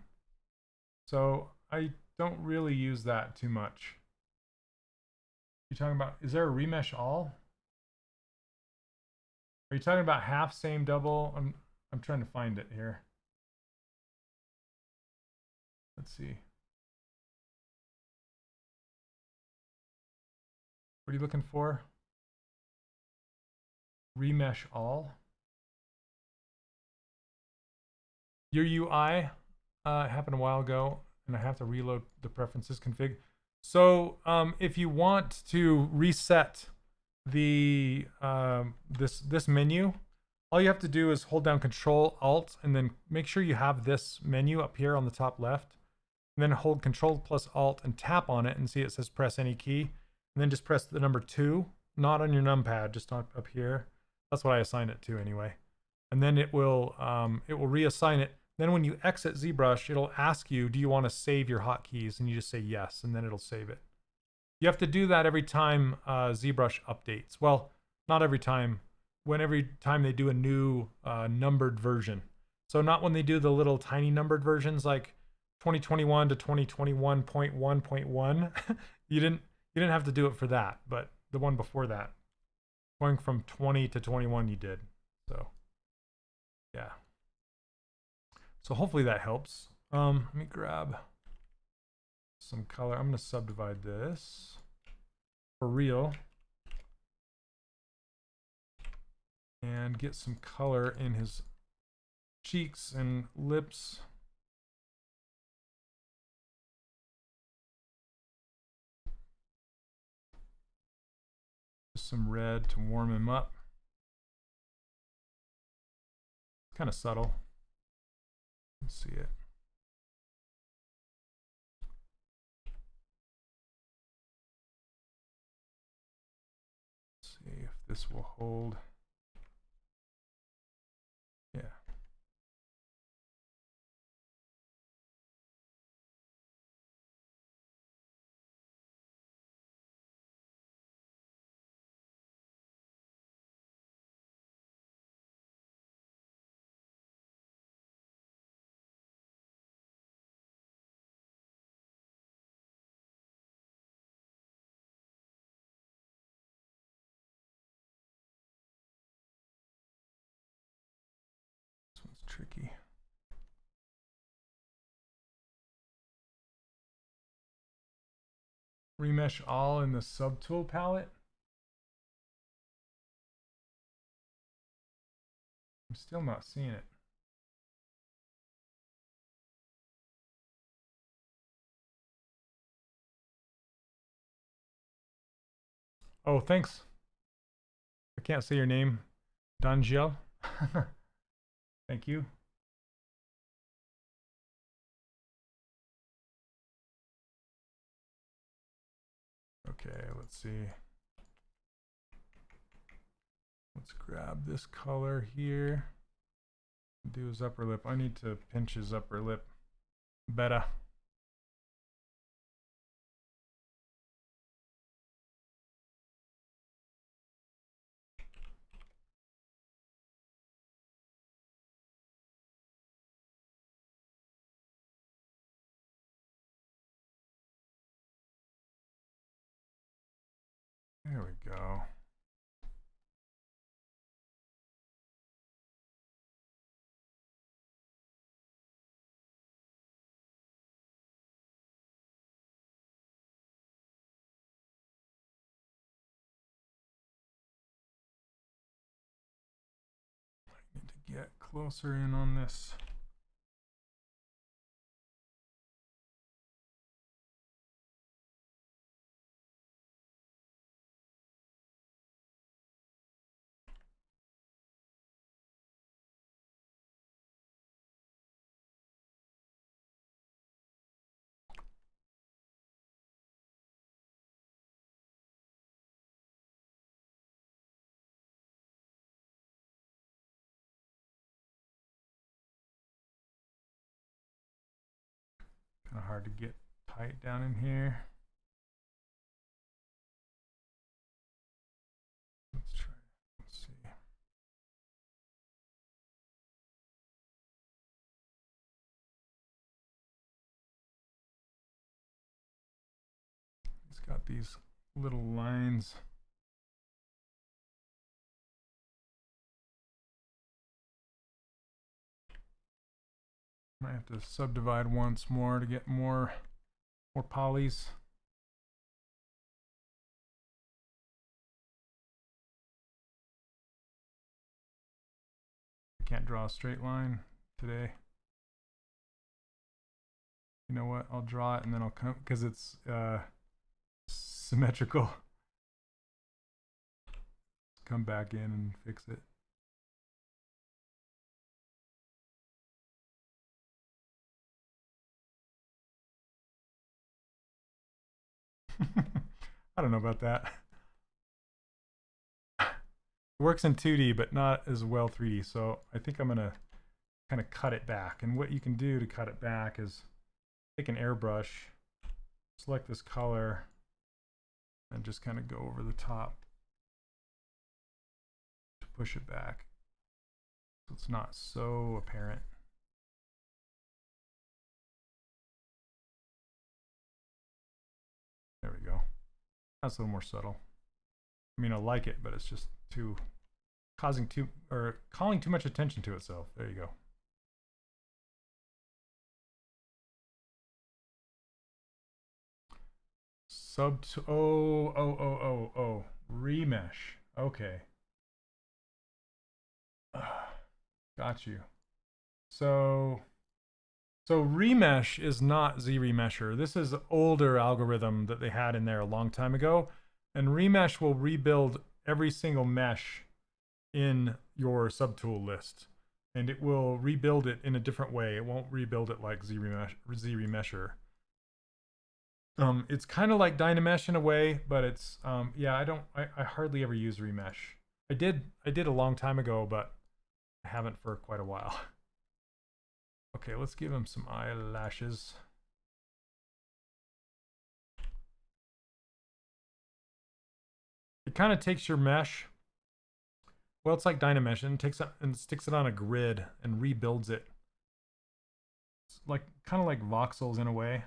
So I don't really use that too much. You're talking about, is there a remesh all? Are you talking about half, same, double? I'm trying to find it here. Let's see. What are you looking for? Remesh all? Your UI happened a while ago, and I have to reload the preferences config. So if you want to reset the this menu, all you have to do is hold down Control Alt and then make sure you have this menu up here on the top left, and then hold Control plus Alt and tap on it and see it says press any key, and then just press the number 2, not on your numpad, just up here. That's what I assigned it to anyway. And then it will reassign it. Then when you exit ZBrush, it'll ask you, do you want to save your hotkeys? And you just say yes, and then it'll save it. You have to do that every time ZBrush updates. Well, not every time. Every time they do a new numbered version. So not when they do the little tiny numbered versions like 2021 to 2021.1.1. you didn't have to do it for that, but the one before that, going from 20 to 21, you did. So yeah. So hopefully that helps. Let me grab some color. I'm going to subdivide this for real and get some color in his cheeks and lips. Just some red to warm him up. Kind of subtle. Let's see it. Let's see if this will hold. Yeah. This one's tricky. Remesh all in the subtool palette. Still not seeing it. Oh, thanks. I can't say your name. Danjiel. Thank you. Okay, let's see. Let's grab this color here. Do his upper lip. I need to pinch his upper lip better. There we go. I need to get closer in on this. Kind of hard to get tight down in here. Let's try. Let's see. It's got these little lines. Might have to subdivide once more to get more polys. I can't draw a straight line today. You know what? I'll draw it and then I'll come because it's symmetrical. Come back in and fix it. I don't know about that. It works in 2D, but not as well 3D. So I think I'm gonna kind of cut it back. And what you can do to cut it back is take an airbrush, select this color, and just kind of go over the top to push it back so it's not so apparent. There we go. That's a little more subtle. I mean, I like it, but it's just calling too much attention to itself. There you go. Remesh. Okay. Got you. So remesh is not ZRemesher. This is an older algorithm that they had in there a long time ago. And remesh will rebuild every single mesh in your subtool list. And it will rebuild it in a different way. It won't rebuild it like ZRemesher. It's kind of like Dynamesh in a way, but it's yeah, I hardly ever use remesh. I did a long time ago, but I haven't for quite a while. Okay, let's give him some eyelashes. It kind of takes your mesh. Well, it's like Dynamesh and takes it and sticks it on a grid and rebuilds it. It's like kind of like voxels in a way.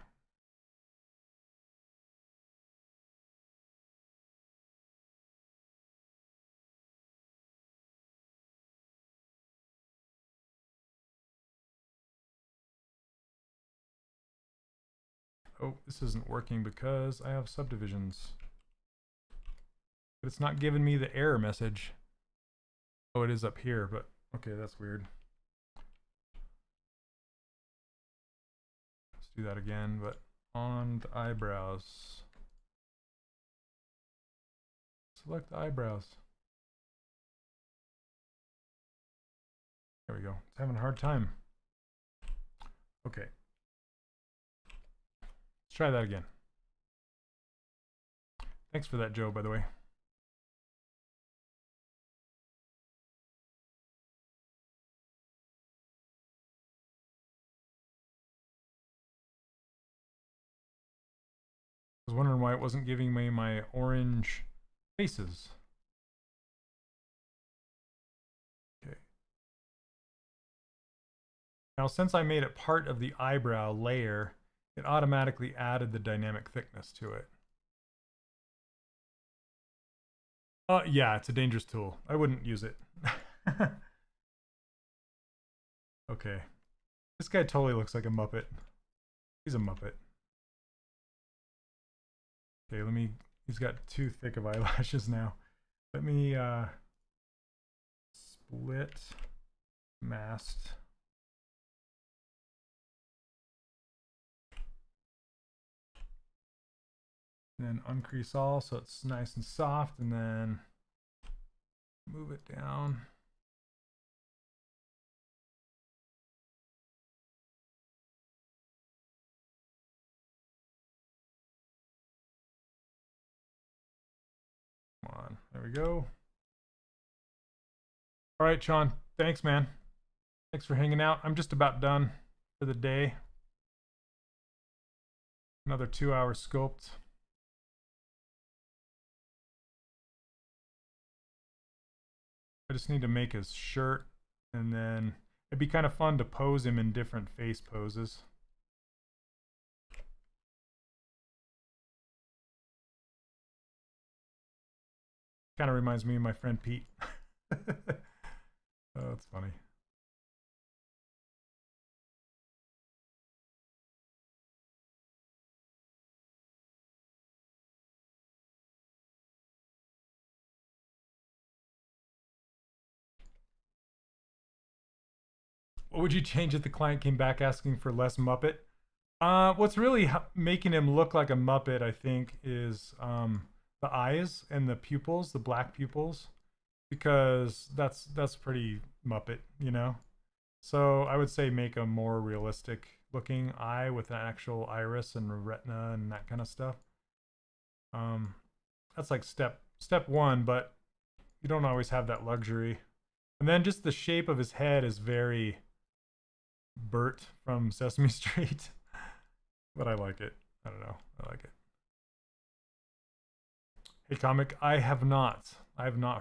Oh, this isn't working because I have subdivisions. But it's not giving me the error message. Oh, it is up here, but Okay, that's weird. Let's do that again, but on the eyebrows. Select the eyebrows. There we go. It's having a hard time. Okay. Let's try that again. Thanks for that, Joe, by the way. I was wondering why it wasn't giving me my orange faces. Okay. Now, since I made it part of the eyebrow layer, it automatically added the dynamic thickness to it. Yeah, it's a dangerous tool. I wouldn't use it. Okay. This guy totally looks like a Muppet. He's a Muppet. Okay, let me, he's got too thick of eyelashes now. Let me split, masked. And then uncrease all so it's nice and soft, and then move it down. Come on, there we go. All right, Sean, thanks, man. Thanks for hanging out. I'm just about done for the day. Another 2-hour sculpt. I just need to make his shirt, and then it'd be kind of fun to pose him in different face poses. Kind of reminds me of my friend Pete. Oh, that's funny. What would you change if the client came back asking for less Muppet? What's really making him look like a Muppet, I think, is the eyes and the pupils, the black pupils, because that's pretty Muppet, you know? So I would say make a more realistic looking eye with an actual iris and retina and that kind of stuff. That's like step one, but you don't always have that luxury. And then just the shape of his head is very Bert from Sesame Street. But I like it. I don't know. I like it. Hey, comic, I have not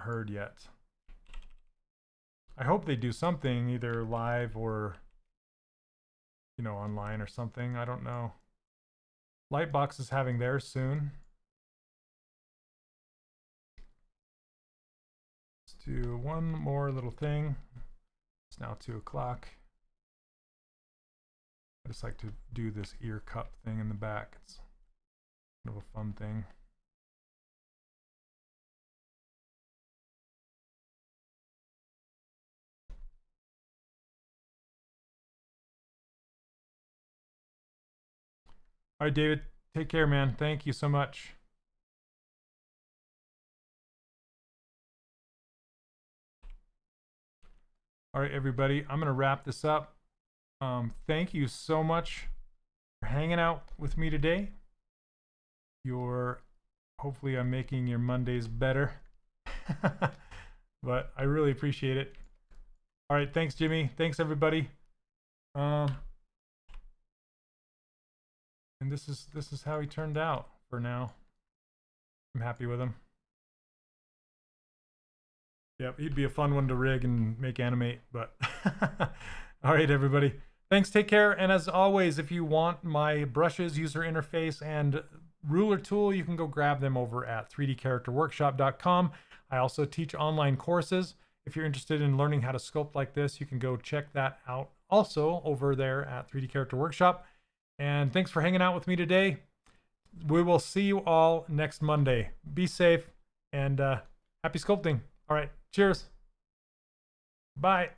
heard yet. I hope they do something, either live or, you know, online or something. I don't know. Lightbox is having theirs soon. Let's do one more little thing. It's now 2 o'clock. I just like to do this ear cup thing in the back. It's kind of a fun thing. All right, David, take care, man. Thank you so much. All right, everybody, I'm going to wrap this up. Thank you so much for hanging out with me today. Hopefully I'm making your Mondays better. But I really appreciate it. All right, thanks, Jimmy. Thanks, everybody. And this is how he turned out for now. I'm happy with him. Yep, he'd be a fun one to rig and make animate, but all right, everybody. Thanks, take care, and as always, if you want my brushes, user interface, and ruler tool, you can go grab them over at 3dcharacterworkshop.com. I also teach online courses. If you're interested in learning how to sculpt like this, you can go check that out also over there at 3D Character Workshop. And thanks for hanging out with me today. We will see you all next Monday. Be safe and happy sculpting. All right, cheers. Bye.